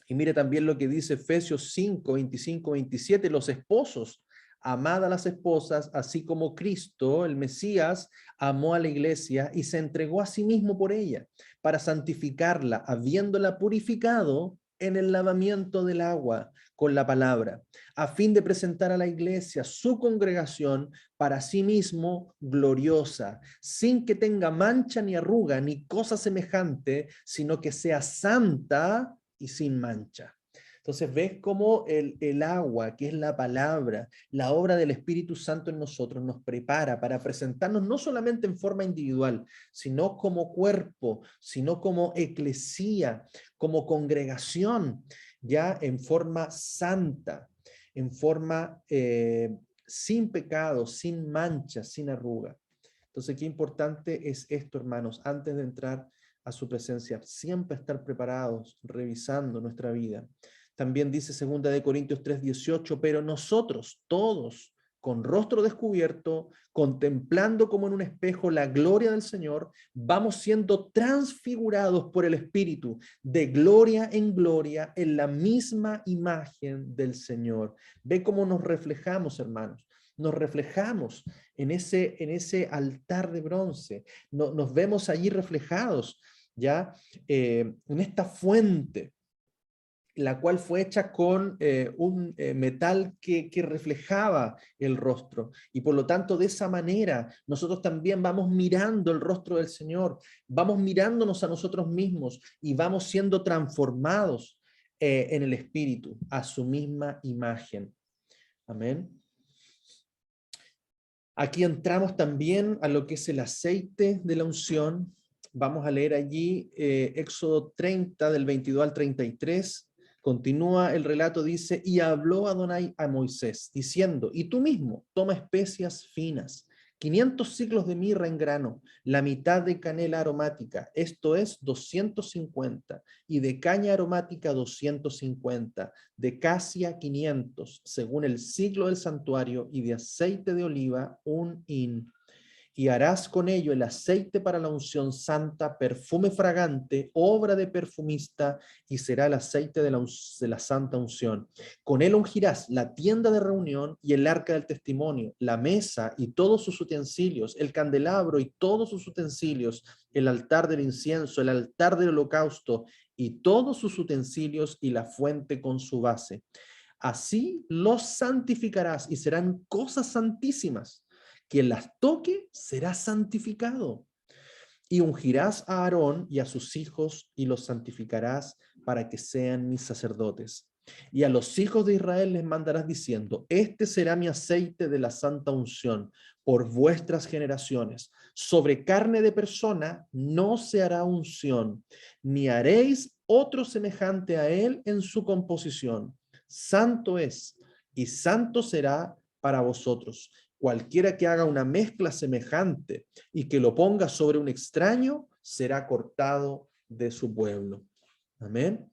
Y mire también lo que dice Efesios 5, 25, 27, los esposos, amad a las esposas, así como Cristo, el Mesías, amó a la iglesia y se entregó a sí mismo por ella, para santificarla, habiéndola purificado en el lavamiento del agua con la palabra, a fin de presentar a la iglesia, su congregación, para sí mismo gloriosa, sin que tenga mancha ni arruga ni cosa semejante, sino que sea santa y sin mancha. Entonces ves cómo el agua, que es la palabra, la obra del Espíritu Santo en nosotros, nos prepara para presentarnos no solamente en forma individual, sino como cuerpo, sino como eclesía, como congregación, ya en forma santa, en forma sin pecado, sin mancha, sin arruga. Entonces, qué importante es esto, hermanos, antes de entrar a su presencia, siempre estar preparados, revisando nuestra vida. También dice 2 Corintios 3:18, pero nosotros todos, con rostro descubierto, contemplando como en un espejo la gloria del Señor, vamos siendo transfigurados por el Espíritu, de gloria en gloria, en la misma imagen del Señor. Ve cómo nos reflejamos, hermanos. Nos reflejamos en ese altar de bronce. Nos vemos allí reflejados, ¿ya? En esta fuente, la cual fue hecha con un metal que reflejaba el rostro. Y por lo tanto, de esa manera, nosotros también vamos mirando el rostro del Señor, vamos mirándonos a nosotros mismos y vamos siendo transformados en el Espíritu, a su misma imagen. Amén. Aquí entramos también a lo que es el aceite de la unción. Vamos a leer allí Éxodo 30, del 22 al 33. Continúa el relato, dice, y habló Adonai a Moisés, diciendo, y tú mismo toma especias finas, 500 siclos de mirra en grano, la mitad de canela aromática, esto es 250, y de caña aromática 250, de casia 500, según el siglo del santuario, y de aceite de oliva 1 hin. Y harás con ello el aceite para la unción santa, perfume fragante, obra de perfumista, y será el aceite de la santa unción. Con él ungirás la tienda de reunión y el arca del testimonio, la mesa y todos sus utensilios, el candelabro y todos sus utensilios, el altar del incienso, el altar del holocausto y todos sus utensilios y la fuente con su base. Así los santificarás y serán cosas santísimas. Quien las toque será santificado. Y ungirás a Aarón y a sus hijos y los santificarás para que sean mis sacerdotes. Y a los hijos de Israel les mandarás diciendo, este será mi aceite de la santa unción por vuestras generaciones. Sobre carne de persona no se hará unción, ni haréis otro semejante a él en su composición. Santo es y santo será para vosotros. Cualquiera que haga una mezcla semejante y que lo ponga sobre un extraño, será cortado de su pueblo. Amén.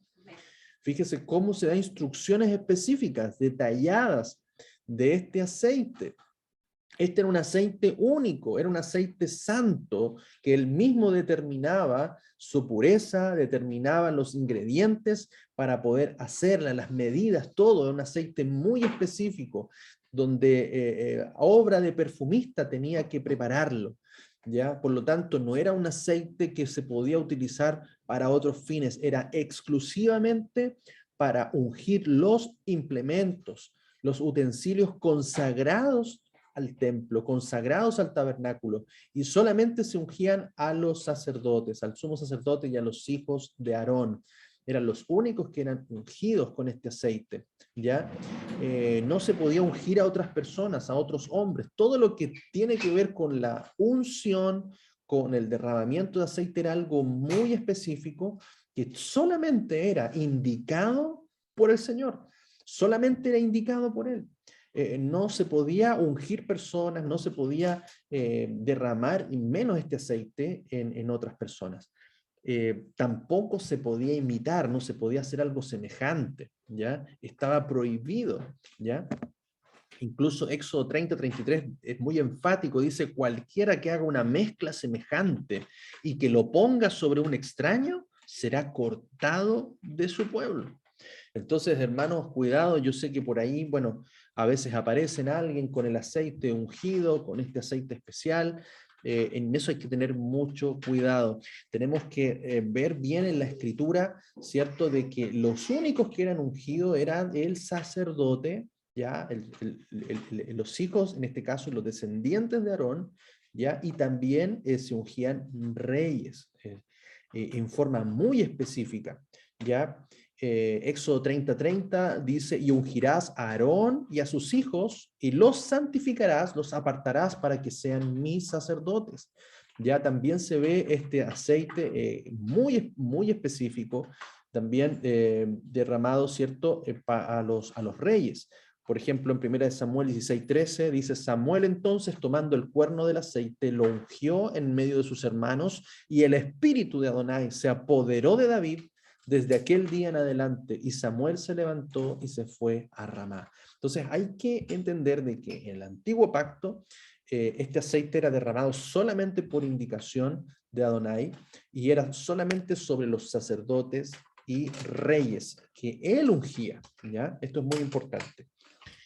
Fíjese cómo se da instrucciones específicas, detalladas de este aceite. Este era un aceite único, era un aceite santo que él mismo determinaba su pureza, determinaba los ingredientes para poder hacerla, las medidas, todo. Era un aceite muy específico, donde obra de perfumista tenía que prepararlo. ¿Ya? Por lo tanto, no era un aceite que se podía utilizar para otros fines, era exclusivamente para ungir los implementos, los utensilios consagrados al templo, consagrados al tabernáculo, y solamente se ungían a los sacerdotes, al sumo sacerdote y a los hijos de Aarón. Eran los únicos que eran ungidos con este aceite, ¿ya? No se podía ungir a otras personas, a otros hombres. Todo lo que tiene que ver con la unción, con el derramamiento de aceite, era algo muy específico que solamente era indicado por el Señor, solamente era indicado por Él. No se podía ungir personas, no se podía derramar, y menos este aceite, en otras personas. Tampoco se podía imitar, no se podía hacer algo semejante, ¿ya? Estaba prohibido, ¿ya? Incluso Éxodo 30:33 es muy enfático, dice: cualquiera que haga una mezcla semejante y que lo ponga sobre un extraño, será cortado de su pueblo. Entonces, hermanos, cuidado, yo sé que por ahí, bueno, a veces aparecen alguien con el aceite ungido, con este aceite especial. En eso hay que tener mucho cuidado. Tenemos que ver bien en la escritura, ¿cierto?, de que los únicos que eran ungidos eran el sacerdote, ya, los hijos, en este caso, los descendientes de Aarón, ya, y también se ungían reyes en forma muy específica, ya. Éxodo 30:30 dice: y ungirás a Aarón y a sus hijos, y los santificarás, los apartarás para que sean mis sacerdotes. Ya también se ve este aceite muy, muy específico, también derramado, ¿cierto?, a los reyes. Por ejemplo, en 1 Samuel 16:13 dice: Samuel entonces, tomando el cuerno del aceite, lo ungió en medio de sus hermanos, y el espíritu de Adonai se apoderó de David desde aquel día en adelante, y Samuel se levantó y se fue a Ramá. Entonces hay que entender de que en el antiguo pacto este aceite era derramado solamente por indicación de Adonai, y era solamente sobre los sacerdotes y reyes que él ungía, ¿ya? Esto es muy importante.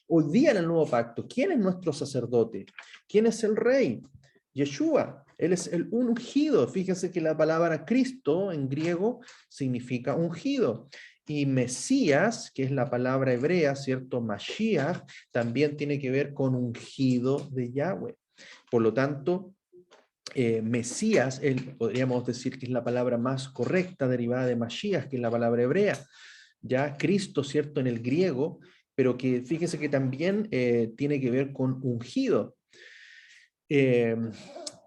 Hoy día en el nuevo pacto, ¿quién es nuestro sacerdote? ¿Quién es el rey? Yeshua, él es el ungido. Fíjense que la palabra Cristo en griego significa ungido. Y Mesías, que es la palabra hebrea, ¿cierto? Mashiach, también tiene que ver con ungido de Yahweh. Por lo tanto, Mesías, podríamos decir que es la palabra más correcta, derivada de Mashiach, que es la palabra hebrea. Ya Cristo, ¿cierto?, en el griego, pero que fíjense que también tiene que ver con ungido.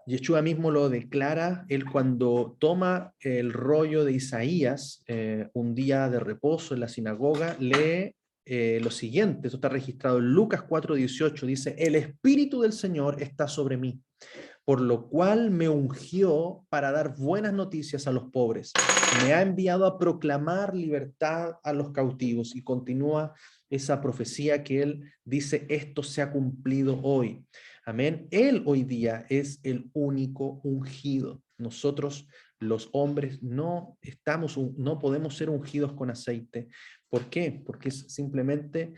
Yeshua mismo lo declara, él cuando toma el rollo de Isaías, un día de reposo en la sinagoga, lee lo siguiente. Esto está registrado en Lucas 4:18, dice: el Espíritu del Señor está sobre mí, por lo cual me ungió para dar buenas noticias a los pobres. Me ha enviado a proclamar libertad a los cautivos. Y continúa esa profecía que él dice: esto se ha cumplido hoy. Amén. Él hoy día es el único ungido. Nosotros, los hombres, no podemos ser ungidos con aceite. ¿Por qué? Porque es simplemente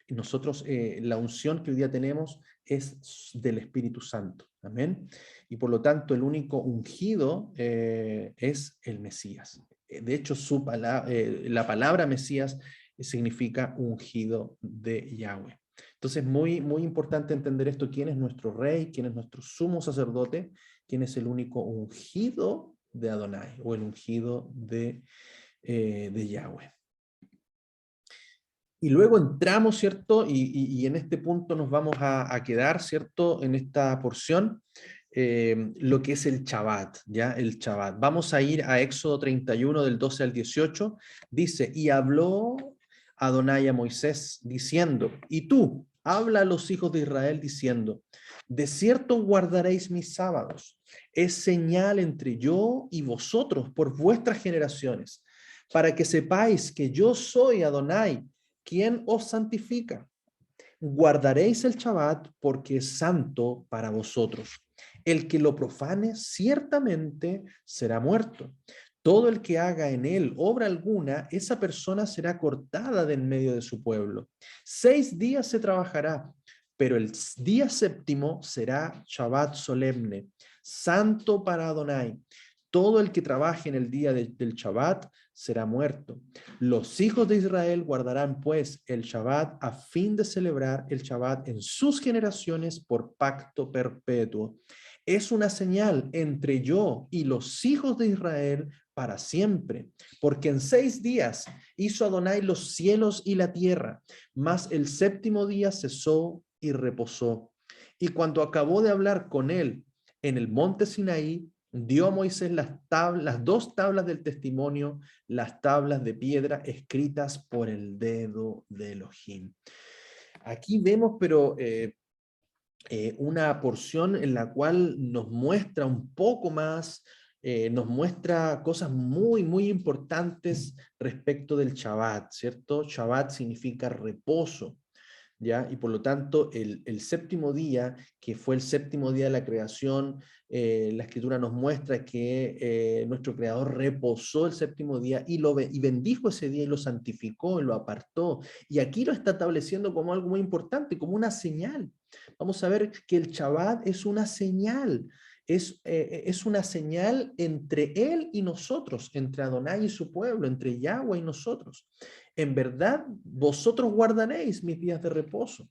nosotros, la unción que hoy día tenemos es del Espíritu Santo. Amén. Y por lo tanto, el único ungido es el Mesías. De hecho, la palabra Mesías significa ungido de Yahweh. Entonces, muy, muy importante entender esto: quién es nuestro rey, quién es nuestro sumo sacerdote, quién es el único ungido de Adonai, o el ungido de Yahweh. Y luego entramos, ¿cierto? Y en este punto nos vamos a quedar, ¿cierto?, en esta porción, lo que es el Shabbat, ¿ya? El Shabbat. Vamos a ir a Éxodo 31, del 12 al 18. Dice: y habló Adonai a Moisés, diciendo: y tú, habla a los hijos de Israel, diciendo: de cierto guardaréis mis sábados, es señal entre yo y vosotros por vuestras generaciones, para que sepáis que yo soy Adonai, quien os santifica. Guardaréis el Shabbat porque es santo para vosotros. El que lo profane ciertamente será muerto. Todo el que haga en él obra alguna, esa persona será cortada de en medio de su pueblo. 6 días se trabajará, pero el día séptimo será Shabbat solemne, santo para Adonai. Todo el que trabaje en el día del Shabbat será muerto. Los hijos de Israel guardarán pues el Shabbat a fin de celebrar el Shabbat en sus generaciones por pacto perpetuo. Es una señal entre yo y los hijos de Israel para siempre, porque en 6 días hizo Adonai los cielos y la tierra, mas el séptimo día cesó y reposó. Y cuando acabó de hablar con él en el monte Sinaí, dio a Moisés las 2 tablas del testimonio, las tablas de piedra escritas por el dedo de Elohim. Aquí vemos, pero una porción en la cual nos muestra un poco más, nos muestra cosas muy, muy importantes respecto del Shabbat, ¿cierto? Shabbat significa reposo. ¿Ya? Y por lo tanto, el séptimo día, que fue el séptimo día de la creación, la escritura nos muestra que nuestro creador reposó el séptimo día y bendijo ese día y lo santificó y lo apartó. Y aquí lo está estableciendo como algo muy importante, como una señal. Vamos a ver que el Shabbat es una señal. Es una señal entre él y nosotros, entre Adonai y su pueblo, entre Yahweh y nosotros. En verdad, vosotros guardaréis mis días de reposo,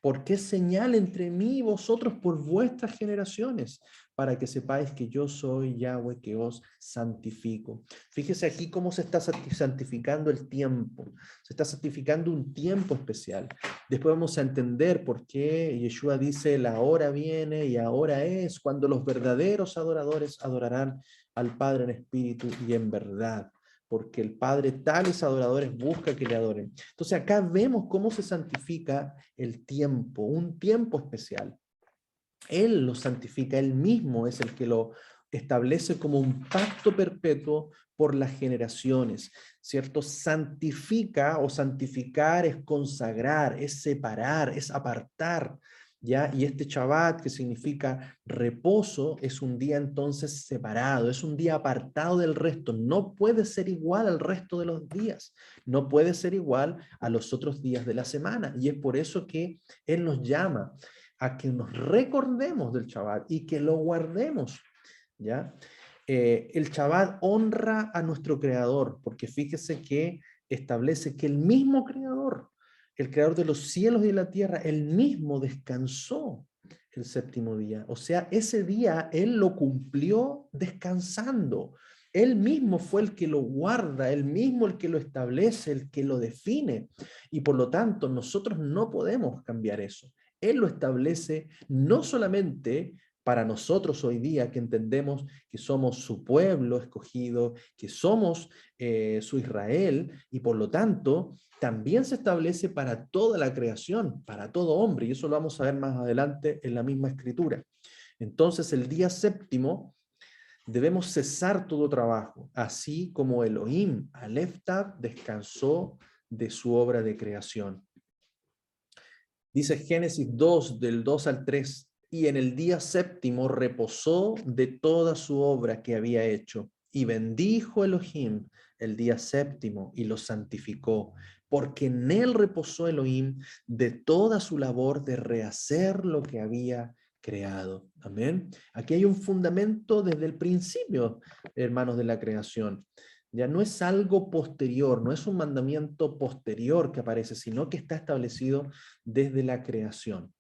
porque es señal entre mí y vosotros por vuestras generaciones, para que sepáis que yo soy Yahweh que os santifico. Fíjese aquí cómo se está santificando el tiempo. Se está santificando un tiempo especial. Después vamos a entender por qué Yeshua dice, la hora viene y ahora es cuando los verdaderos adoradores adorarán al Padre en espíritu y en verdad, porque el Padre tales adoradores busca que le adoren. Entonces acá vemos cómo se santifica el tiempo, un tiempo especial. Él lo santifica, Él mismo es el que lo establece como un pacto perpetuo por las generaciones, ¿cierto? Santifica o santificar es consagrar, es separar, es apartar, ¿ya? Y este Shabbat, que significa reposo, es un día entonces separado, es un día apartado del resto, no puede ser igual al resto de los días, no puede ser igual a los otros días de la semana, y es por eso que Él nos llama a que nos recordemos del Shabbat y que lo guardemos, ¿ya? El Shabbat honra a nuestro Creador, porque fíjese que establece que el mismo Creador, el Creador de los cielos y de la tierra, él mismo descansó el séptimo día. O sea, ese día él lo cumplió descansando. Él mismo fue el que lo guarda, él mismo el que lo establece, el que lo define. Y por lo tanto, nosotros no podemos cambiar eso. Él lo establece no solamente para nosotros hoy día, que entendemos que somos su pueblo escogido, que somos su Israel, y por lo tanto también se establece para toda la creación, para todo hombre, y eso lo vamos a ver más adelante en la misma escritura. Entonces el día séptimo debemos cesar todo trabajo, así como Elohim, Aleph Tav, descansó de su obra de creación. Dice Génesis 2, del 2 al 3, y en el día séptimo reposó de toda su obra que había hecho, y bendijo Elohim el día séptimo y lo santificó, porque en él reposó Elohim de toda su labor de rehacer lo que había creado. Amén. Aquí hay un fundamento desde el principio, hermanos, de la creación. Ya no es algo posterior, no es un mandamiento posterior que aparece, sino que está establecido desde la creación.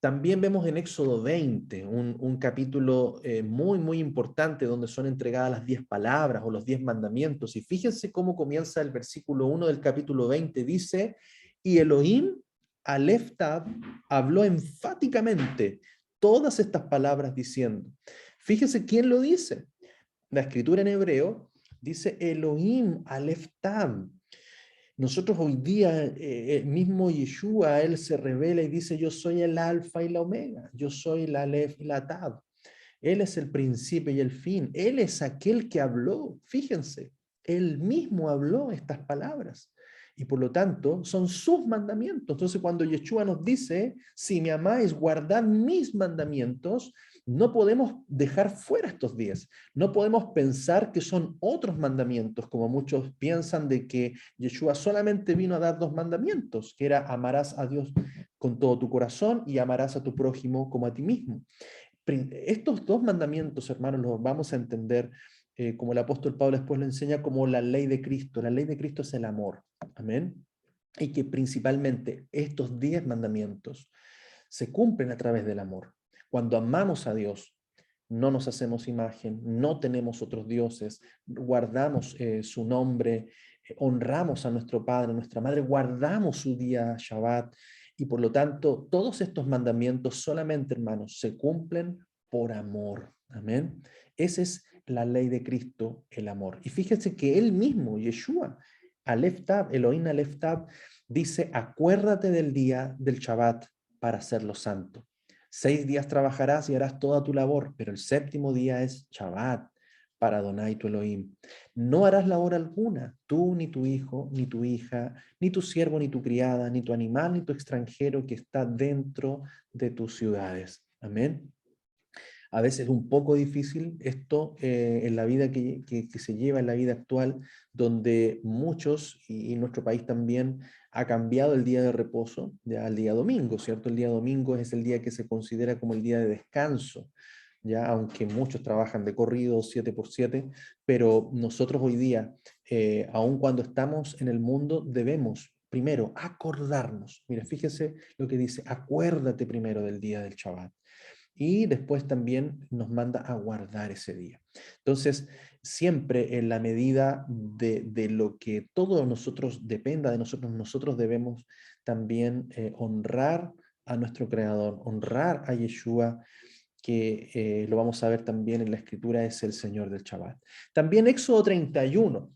También vemos en Éxodo 20, un capítulo muy, muy importante donde son entregadas las 10 palabras o los 10 mandamientos. Y fíjense cómo comienza el versículo 1 del capítulo 20. Dice, y Elohim, Aleph Tab, habló enfáticamente todas estas palabras diciendo. Fíjense quién lo dice. La escritura en hebreo dice Elohim, Aleph Tab. Nosotros hoy día, mismo Yeshua, él se revela y dice, yo soy el alfa y la omega, yo soy el Aleph y la Tab. Él es el principio y el fin. Él es aquel que habló. Fíjense, él mismo habló estas palabras. Y por lo tanto, son sus mandamientos. Entonces, cuando Yeshua nos dice, si me amáis, guardad mis mandamientos, no podemos dejar fuera estos 10. No podemos pensar que son otros mandamientos, como muchos piensan de que Yeshua solamente vino a dar 2 mandamientos, que era amarás a Dios con todo tu corazón y amarás a tu prójimo como a ti mismo. Estos 2 mandamientos, hermanos, los vamos a entender como el apóstol Pablo después lo enseña como la ley de Cristo. La ley de Cristo es el amor. Amén. Y que principalmente estos 10 mandamientos se cumplen a través del amor. Cuando amamos a Dios, no nos hacemos imagen, no tenemos otros dioses, guardamos su nombre, honramos a nuestro Padre, a nuestra Madre, guardamos su día Shabbat, y por lo tanto, todos estos mandamientos solamente, hermanos, se cumplen por amor. Amén. Esa es la ley de Cristo, el amor. Y fíjense que él mismo, Yeshua, Aleph Tab, Elohim Aleph Tab, dice, acuérdate del día del Shabbat para hacerlo santo. 6 días trabajarás y harás toda tu labor, pero el 7º día es Shabbat para Adonai tu Elohim. No harás labor alguna, tú, ni tu hijo, ni tu hija, ni tu siervo, ni tu criada, ni tu animal, ni tu extranjero que está dentro de tus ciudades. Amén. A veces es un poco difícil esto en la vida que se lleva, en la vida actual, donde muchos, y nuestro país también, ha cambiado el día de reposo ya al día domingo, ¿cierto? El día domingo es el día que se considera como el día de descanso, ya aunque muchos trabajan de corrido 7x7, pero nosotros hoy día, aun cuando estamos en el mundo, debemos primero acordarnos. Mira, fíjese lo que dice, acuérdate primero del día del Shabbat. Y después también nos manda a guardar ese día. Entonces, siempre en la medida de lo que todo nosotros dependa de nosotros, nosotros debemos también honrar a nuestro Creador, honrar a Yeshua, que lo vamos a ver también en la escritura, es el Señor del Shabbat. También Éxodo 31,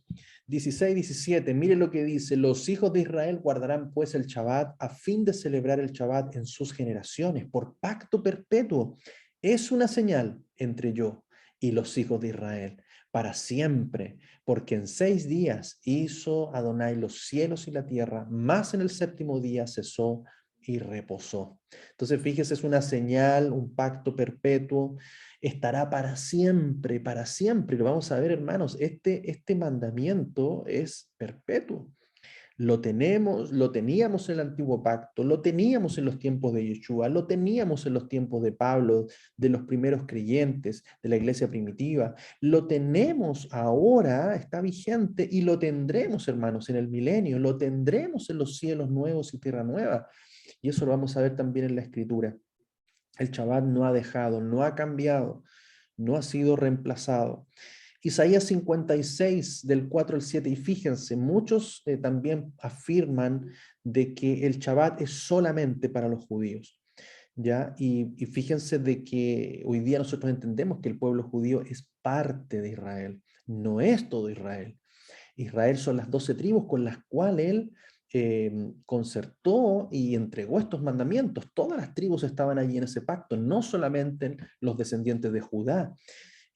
16, 17, mire lo que dice, los hijos de Israel guardarán pues el Shabbat a fin de celebrar el Shabbat en sus generaciones, por pacto perpetuo. Es una señal entre yo y los hijos de Israel para siempre, porque en 6 días hizo Adonai los cielos y la tierra, más en el 7º día cesó y reposó. Entonces, fíjese, es una señal, un pacto perpetuo, estará para siempre, para siempre. Lo vamos a ver, hermanos, este mandamiento es perpetuo. Lo tenemos, lo teníamos en el antiguo pacto, lo teníamos en los tiempos de Yeshua, lo teníamos en los tiempos de Pablo, de los primeros creyentes, de la iglesia primitiva. Lo tenemos ahora, está vigente y lo tendremos, hermanos, en el milenio, lo tendremos en los cielos nuevos y tierra nueva. Y eso lo vamos a ver también en la escritura. El Shabbat no ha dejado, no ha cambiado, no ha sido reemplazado. Isaías 56, del 4 al 7, y fíjense, muchos también afirman de que el Shabbat es solamente para los judíos, ¿ya? Y fíjense de que hoy día nosotros entendemos que el pueblo judío es parte de Israel, no es todo Israel. Israel son las 12 tribus con las cuales él concertó y entregó estos mandamientos. Todas las tribus estaban allí en ese pacto, no solamente los descendientes de Judá.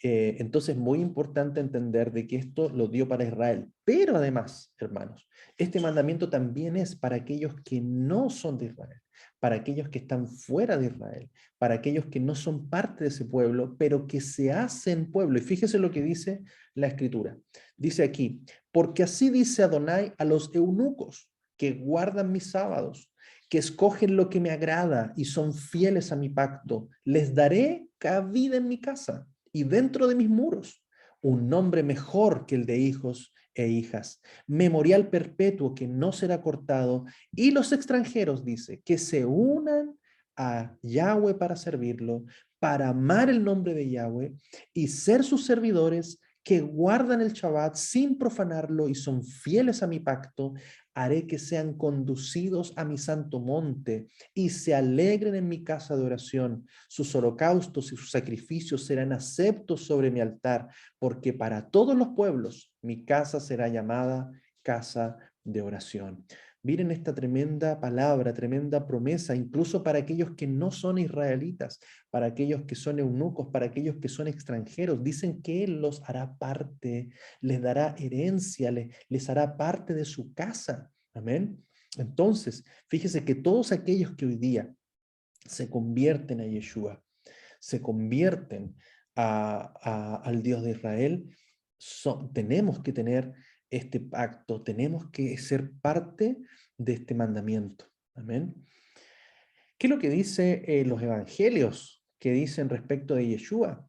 Entonces, muy importante entender de que esto lo dio para Israel. Pero además, hermanos, este mandamiento también es para aquellos que no son de Israel, para aquellos que están fuera de Israel, para aquellos que no son parte de ese pueblo, pero que se hacen pueblo. Y fíjese lo que dice la Escritura. Dice aquí, porque así dice Adonai a los eunucos que guardan mis sábados, que escogen lo que me agrada y son fieles a mi pacto. Les daré cabida en mi casa y dentro de mis muros, un nombre mejor que el de hijos e hijas, memorial perpetuo que no será cortado, y los extranjeros, dice, que se unan a Yahweh para servirlo, para amar el nombre de Yahweh y ser sus servidores, que guardan el Shabbat sin profanarlo y son fieles a mi pacto. Haré que sean conducidos a mi santo monte y se alegren en mi casa de oración. Sus holocaustos y sus sacrificios serán aceptos sobre mi altar, porque para todos los pueblos mi casa será llamada casa de oración. Miren esta tremenda palabra, tremenda promesa, incluso para aquellos que no son israelitas, para aquellos que son eunucos, para aquellos que son extranjeros. Dicen que Él los hará parte, les dará herencia, les hará parte de su casa. Amén. Entonces, fíjese que todos aquellos que hoy día se convierten a Yeshua, se convierten al Dios de Israel, tenemos que tener este pacto, tenemos que ser parte de este mandamiento. Amén. ¿Qué es lo que dice los evangelios que dicen respecto de Yeshua?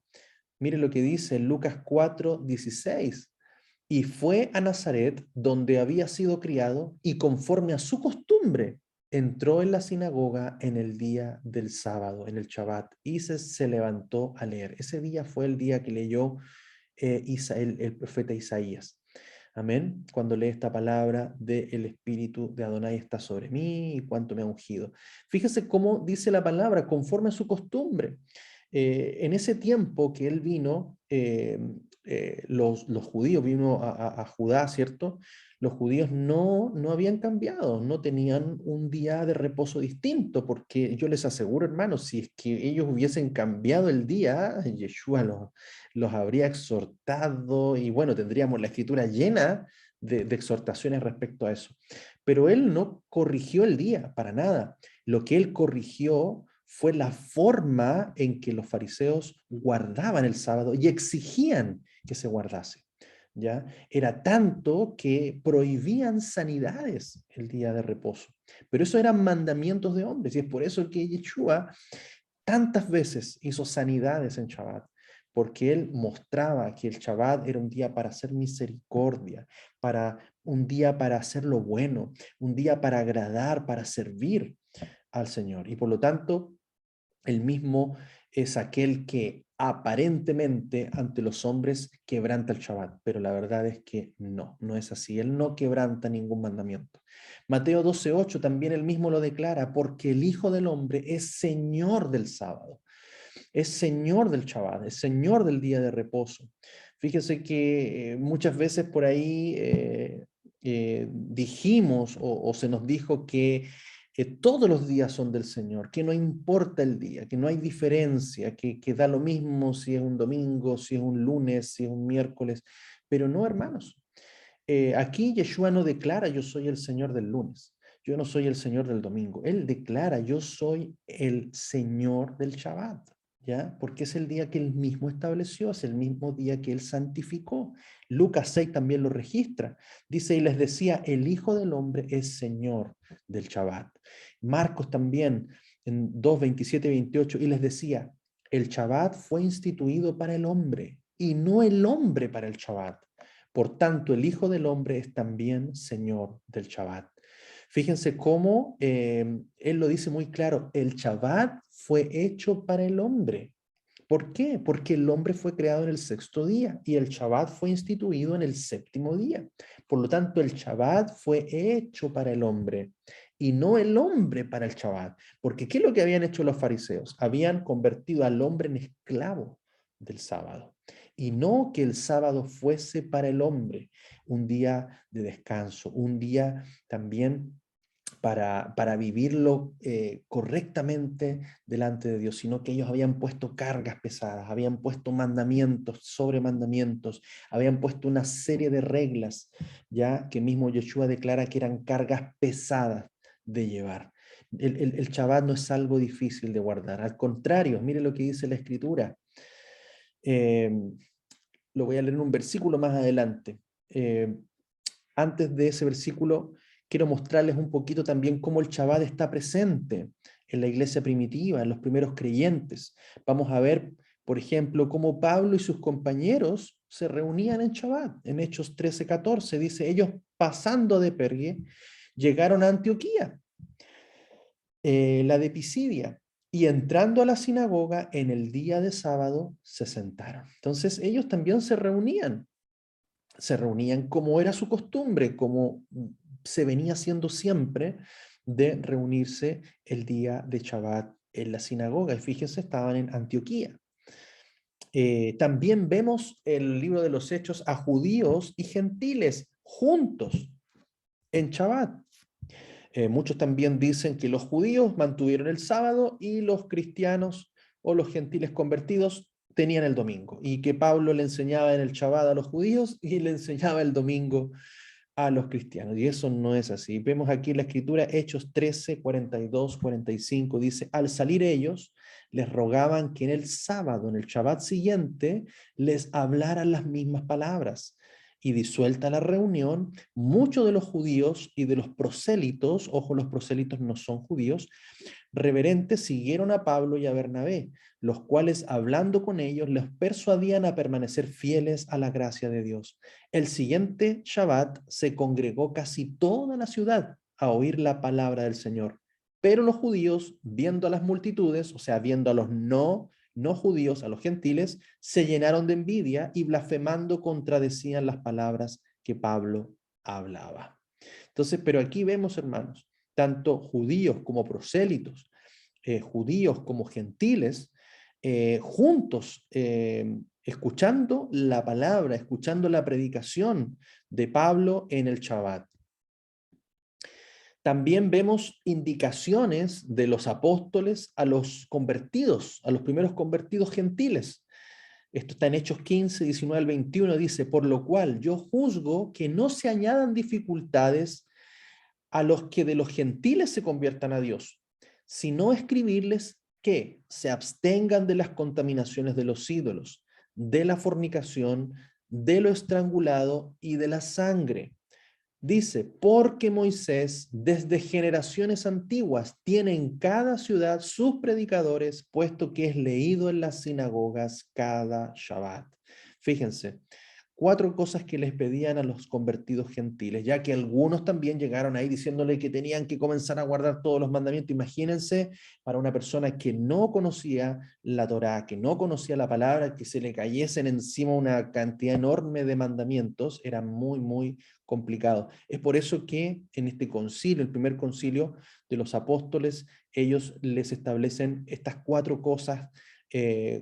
Mire lo que dice en Lucas 4:16. Y fue a Nazaret, donde había sido criado, y conforme a su costumbre, entró en la sinagoga en el día del sábado, en el Shabbat, y se levantó a leer. Ese día fue el día que leyó el profeta Isaías. Amén. Cuando lee esta palabra de el Espíritu de Adonai está sobre mí y cuánto me ha ungido. Fíjese cómo dice la palabra, conforme a su costumbre. En ese tiempo que él vino, los judíos, vino a Judá, ¿cierto? Los judíos no habían cambiado, no tenían un día de reposo distinto, porque yo les aseguro, hermanos, si es que ellos hubiesen cambiado el día, Yeshua los habría exhortado y bueno, tendríamos la escritura llena de exhortaciones respecto a eso. Pero él no corrigió el día, para nada. Lo que él corrigió fue la forma en que los fariseos guardaban el sábado y exigían que se guardase. ¿Ya? Era tanto que prohibían sanidades el día de reposo. Pero eso eran mandamientos de hombres y es por eso que Yeshua tantas veces hizo sanidades en Shabbat, porque él mostraba que el Shabbat era un día para hacer misericordia, un día para hacer lo bueno, un día para agradar, para servir al Señor. Y por lo tanto, él mismo es aquel que aparentemente ante los hombres quebranta el Shabbat, pero la verdad es que no es así. Él no quebranta ningún mandamiento. Mateo 12:8 también él mismo lo declara, porque el Hijo del Hombre es Señor del sábado, es Señor del Shabbat, es Señor del día de reposo. Fíjese que muchas veces por ahí dijimos o se nos dijo que todos los días son del Señor, que no importa el día, que no hay diferencia, que da lo mismo si es un domingo, si es un lunes, si es un miércoles, pero no, hermanos. Aquí Yeshua no declara yo soy el Señor del lunes, yo no soy el Señor del domingo. Él declara yo soy el Señor del Shabbat, ¿ya? Porque es el día que él mismo estableció, es el mismo día que él santificó. Lucas 6 también lo registra. Dice, y les decía, el Hijo del Hombre es Señor del Shabbat. Marcos también, en 2, 27 y 28, y les decía, el Shabbat fue instituido para el hombre y no el hombre para el Shabbat. Por tanto, el Hijo del Hombre es también Señor del Shabbat. Fíjense cómo él lo dice muy claro, el Shabbat fue hecho para el hombre. ¿Por qué? Porque el hombre fue creado en el sexto día y el Shabbat fue instituido en el séptimo día. Por lo tanto, el Shabbat fue hecho para el hombre y no el hombre para el Shabbat. Porque ¿qué es lo que habían hecho los fariseos? Habían convertido al hombre en esclavo del sábado. Y no que el sábado fuese para el hombre un día de descanso, un día también para vivirlo correctamente delante de Dios, sino que ellos habían puesto cargas pesadas, habían puesto mandamientos sobre mandamientos, habían puesto una serie de reglas, ya que mismo Yeshua declara que eran cargas pesadas de llevar. El Shabbat no es algo difícil de guardar, al contrario, mire lo que dice la Escritura. Lo voy a leer en un versículo más adelante. Antes de ese versículo, quiero mostrarles un poquito también cómo el Shabbat está presente en la iglesia primitiva, en los primeros creyentes. Vamos a ver, por ejemplo, cómo Pablo y sus compañeros se reunían en Shabbat. En Hechos 13:14 dice, ellos pasando de Pergue, llegaron a Antioquía, la de Pisidia, y entrando a la sinagoga en el día de sábado se sentaron. Entonces ellos también se reunían como era su costumbre, como se venía haciendo siempre de reunirse el día de Shabbat en la sinagoga. Y fíjense, estaban en Antioquía. También vemos en el libro de los Hechos a judíos y gentiles juntos en Shabbat. Muchos también dicen que los judíos mantuvieron el sábado y los cristianos o los gentiles convertidos tenían el domingo, y que Pablo le enseñaba en el Shabbat a los judíos y le enseñaba el domingo a los cristianos. Y eso no es así. Vemos aquí en la escritura, Hechos 13, 42, 45, dice, al salir ellos, les rogaban que en el sábado, en el Shabbat siguiente, les hablaran las mismas palabras. Y disuelta la reunión, muchos de los judíos y de los prosélitos, ojo, los prosélitos no son judíos, reverentes siguieron a Pablo y a Bernabé, los cuales hablando con ellos les persuadían a permanecer fieles a la gracia de Dios. El siguiente Shabbat se congregó casi toda la ciudad a oír la palabra del Señor. Pero los judíos, viendo a las multitudes, o sea, viendo a los no judíos, a los gentiles, se llenaron de envidia y blasfemando contradecían las palabras que Pablo hablaba. Entonces, pero aquí vemos, hermanos, tanto judíos como prosélitos, judíos como gentiles, juntos, escuchando la palabra, escuchando la predicación de Pablo en el Shabbat. También vemos indicaciones de los apóstoles a los convertidos, a los primeros convertidos gentiles. Esto está en Hechos 15, 19 al 21, dice, por lo cual yo juzgo que no se añadan dificultades a los que de los gentiles se conviertan a Dios, sino escribirles que se abstengan de las contaminaciones de los ídolos, de la fornicación, de lo estrangulado y de la sangre. Dice, porque Moisés desde generaciones antiguas tiene en cada ciudad sus predicadores, puesto que es leído en las sinagogas cada Shabbat. Fíjense, 4 cosas que les pedían a los convertidos gentiles, ya que algunos también llegaron ahí diciéndole que tenían que comenzar a guardar todos los mandamientos. Imagínense para una persona que no conocía la Torá, que no conocía la palabra, que se le cayesen encima una cantidad enorme de mandamientos, era muy, muy complicado. Es por eso que en este concilio, el primer concilio de los apóstoles, ellos les establecen estas 4 cosas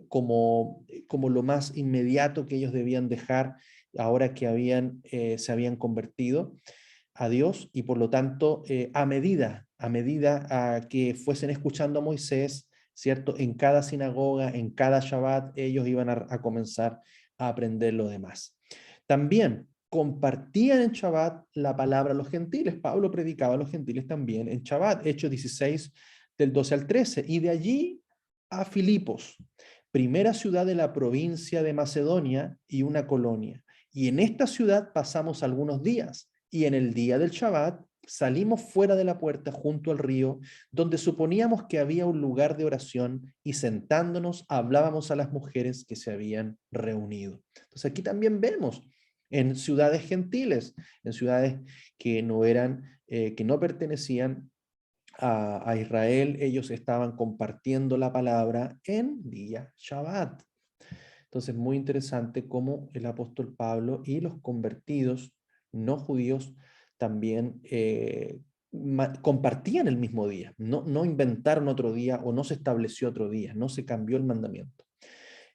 como lo más inmediato que ellos debían dejar ahora que se habían convertido a Dios y por lo tanto a medida a que fuesen escuchando a Moisés, ¿cierto? En cada sinagoga, en cada Shabbat, ellos iban a comenzar a aprender lo demás. También compartían en Shabbat la palabra a los gentiles. Pablo predicaba a los gentiles también en Shabbat, Hechos 16 del 12 al 13, y de allí a Filipos, primera ciudad de la provincia de Macedonia y una colonia. Y en esta ciudad pasamos algunos días, y en el día del Shabbat salimos fuera de la puerta junto al río, donde suponíamos que había un lugar de oración, y sentándonos hablábamos a las mujeres que se habían reunido. Entonces aquí también vemos en ciudades gentiles, en ciudades que no eran, que no pertenecían a Israel, ellos estaban compartiendo la palabra en día Shabbat. Entonces, muy interesante cómo el apóstol Pablo y los convertidos no judíos también compartían el mismo día, no inventaron otro día o no se estableció otro día, no se cambió el mandamiento.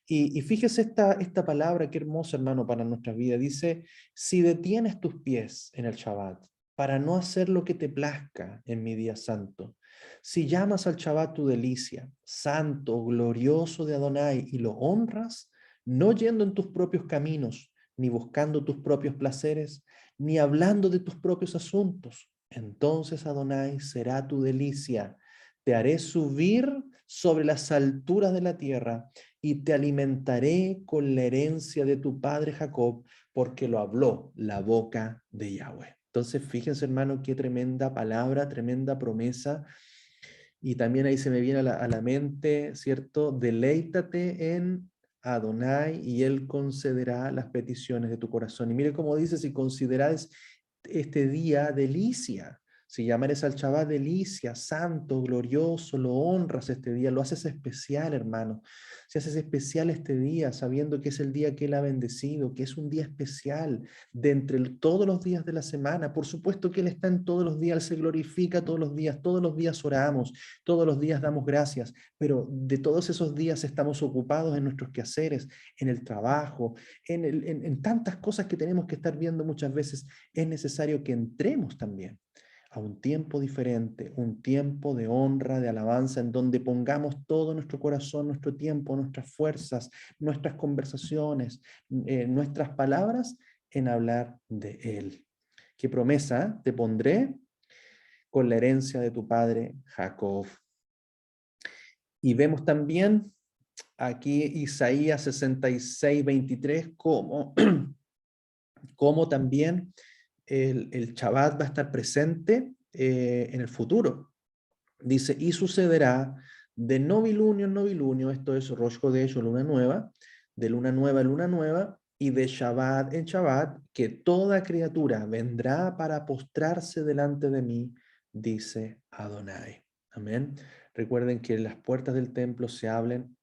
Y fíjese esta palabra, qué hermosa, hermano, para nuestra vida. Dice, si detienes tus pies en el Shabbat, para no hacer lo que te plazca en mi día santo, si llamas al Shabbat tu delicia, santo, glorioso de Adonai, y lo honras, no yendo en tus propios caminos, ni buscando tus propios placeres, ni hablando de tus propios asuntos, entonces Adonai será tu delicia. Te haré subir sobre las alturas de la tierra y te alimentaré con la herencia de tu padre Jacob, porque lo habló la boca de Yahweh. Entonces, fíjense, hermano, qué tremenda palabra, tremenda promesa. Y también ahí se me viene a la mente, ¿cierto? Deleítate en Adonai y Él concederá las peticiones de tu corazón. Y mire cómo dice, si consideráis este día delicia, si llamares al Shabbat delicia, santo, glorioso, lo honras este día, lo haces especial, hermano. Si haces especial este día, sabiendo que es el día que Él ha bendecido, que es un día especial de entre todos los días de la semana. Por supuesto que Él está en todos los días, Él se glorifica todos los días oramos, todos los días damos gracias, pero de todos esos días estamos ocupados en nuestros quehaceres, en el trabajo, en tantas cosas que tenemos que estar viendo muchas veces. Es necesario que entremos también a un tiempo diferente, un tiempo de honra, de alabanza, en donde pongamos todo nuestro corazón, nuestro tiempo, nuestras fuerzas, nuestras conversaciones, nuestras palabras en hablar de Él. ¿Qué promesa? Te pondré con la herencia de tu padre Jacob. Y vemos también aquí Isaías 66, 23, como también el Shabbat va a estar presente en el futuro. Dice, y sucederá de novilunio en novilunio, esto es Rosh Hodesh o luna nueva, de luna nueva en luna nueva, y de Shabbat en Shabbat, que toda criatura vendrá para postrarse delante de mí, dice Adonai. Amén. Recuerden que las puertas del templo se abren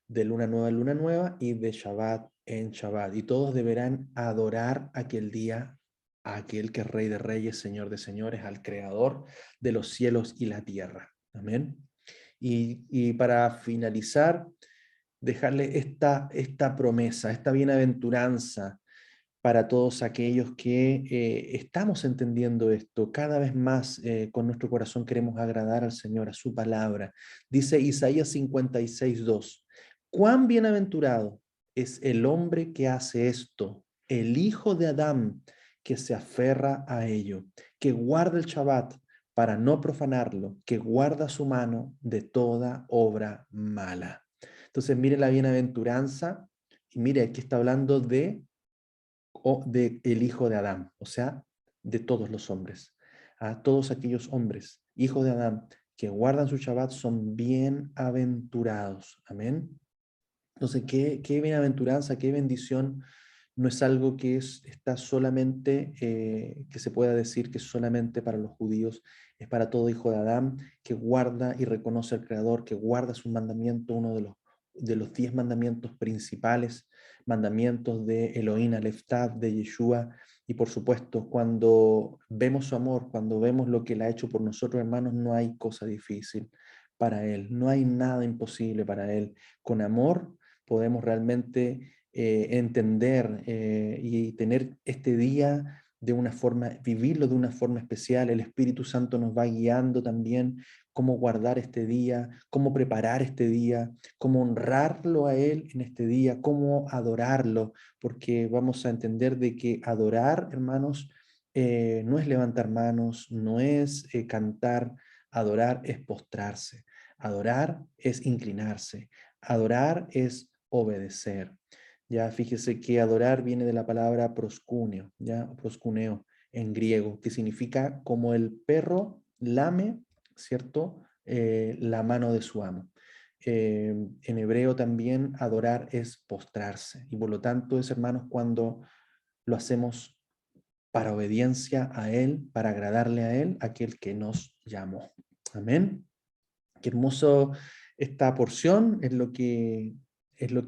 de luna nueva en luna nueva y de Shabbat en Shabbat. Y todos deberán adorar aquel día a aquel que es Rey de Reyes, Señor de Señores, al Creador de los cielos y la tierra. Amén. Y para finalizar, dejarle esta promesa, esta bienaventuranza para todos aquellos que estamos entendiendo esto. Cada vez más con nuestro corazón queremos agradar al Señor, a su palabra. Dice Isaías 56, 2. Cuán bienaventurado es el hombre que hace esto, el hijo de Adán que se aferra a ello, que guarda el Shabbat para no profanarlo, que guarda su mano de toda obra mala. Entonces, mire la bienaventuranza, y mire, aquí está hablando de el hijo de Adán, o sea, de todos los hombres. A todos aquellos hombres, hijos de Adán, que guardan su Shabbat son bienaventurados. Amén. Entonces, qué bienaventuranza, qué bendición. No es algo que está solamente, que se pueda decir que es solamente para los judíos, es para todo hijo de Adán que guarda y reconoce al Creador, que guarda su mandamiento, uno de los 10 mandamientos principales, mandamientos de Elohim, Aleph Tav, de Yeshua. Y por supuesto, cuando vemos su amor, cuando vemos lo que Él ha hecho por nosotros, hermanos, no hay cosa difícil para Él, no hay nada imposible para Él. Con amor podemos realmente entender y tener este día de una forma, vivirlo de una forma especial. El Espíritu Santo nos va guiando también cómo guardar este día, cómo preparar este día, cómo honrarlo a Él en este día, cómo adorarlo, porque vamos a entender de que adorar, hermanos, no es levantar manos, no es cantar, adorar es postrarse, adorar es inclinarse, adorar es obedecer. Ya fíjese que adorar viene de la palabra proscuneo, ya proscuneo en griego, que significa como el perro lame, ¿cierto? La mano de su amo. En hebreo también adorar es postrarse y por lo tanto es, hermanos, cuando lo hacemos para obediencia a Él, para agradarle a Él, aquel que nos llamó. Amén. Qué hermoso esta porción, es lo que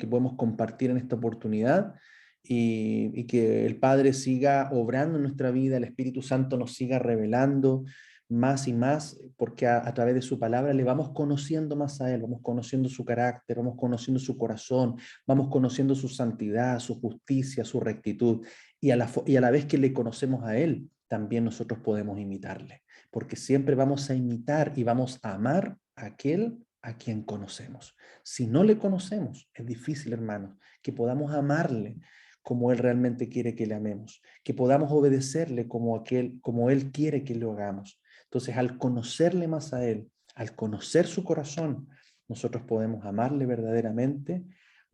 podemos compartir en esta oportunidad y que el Padre siga obrando en nuestra vida, el Espíritu Santo nos siga revelando más y más, porque a través de su palabra le vamos conociendo más a Él, vamos conociendo su carácter, vamos conociendo su corazón, vamos conociendo su santidad, su justicia, su rectitud, y a la vez que le conocemos a Él, también nosotros podemos imitarle, porque siempre vamos a imitar y vamos a amar a aquel a quien conocemos. Si no le conocemos, es difícil, hermanos, que podamos amarle como Él realmente quiere que le amemos, que podamos obedecerle como Él quiere que lo hagamos. Entonces, al conocerle más a Él, al conocer su corazón, nosotros podemos amarle verdaderamente,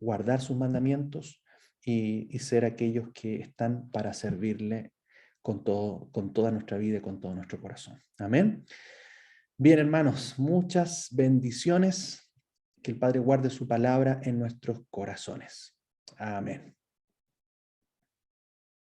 guardar sus mandamientos y ser aquellos que están para servirle con toda nuestra vida y con todo nuestro corazón. Amén. Bien, hermanos, muchas bendiciones. Que el Padre guarde su palabra en nuestros corazones. Amén.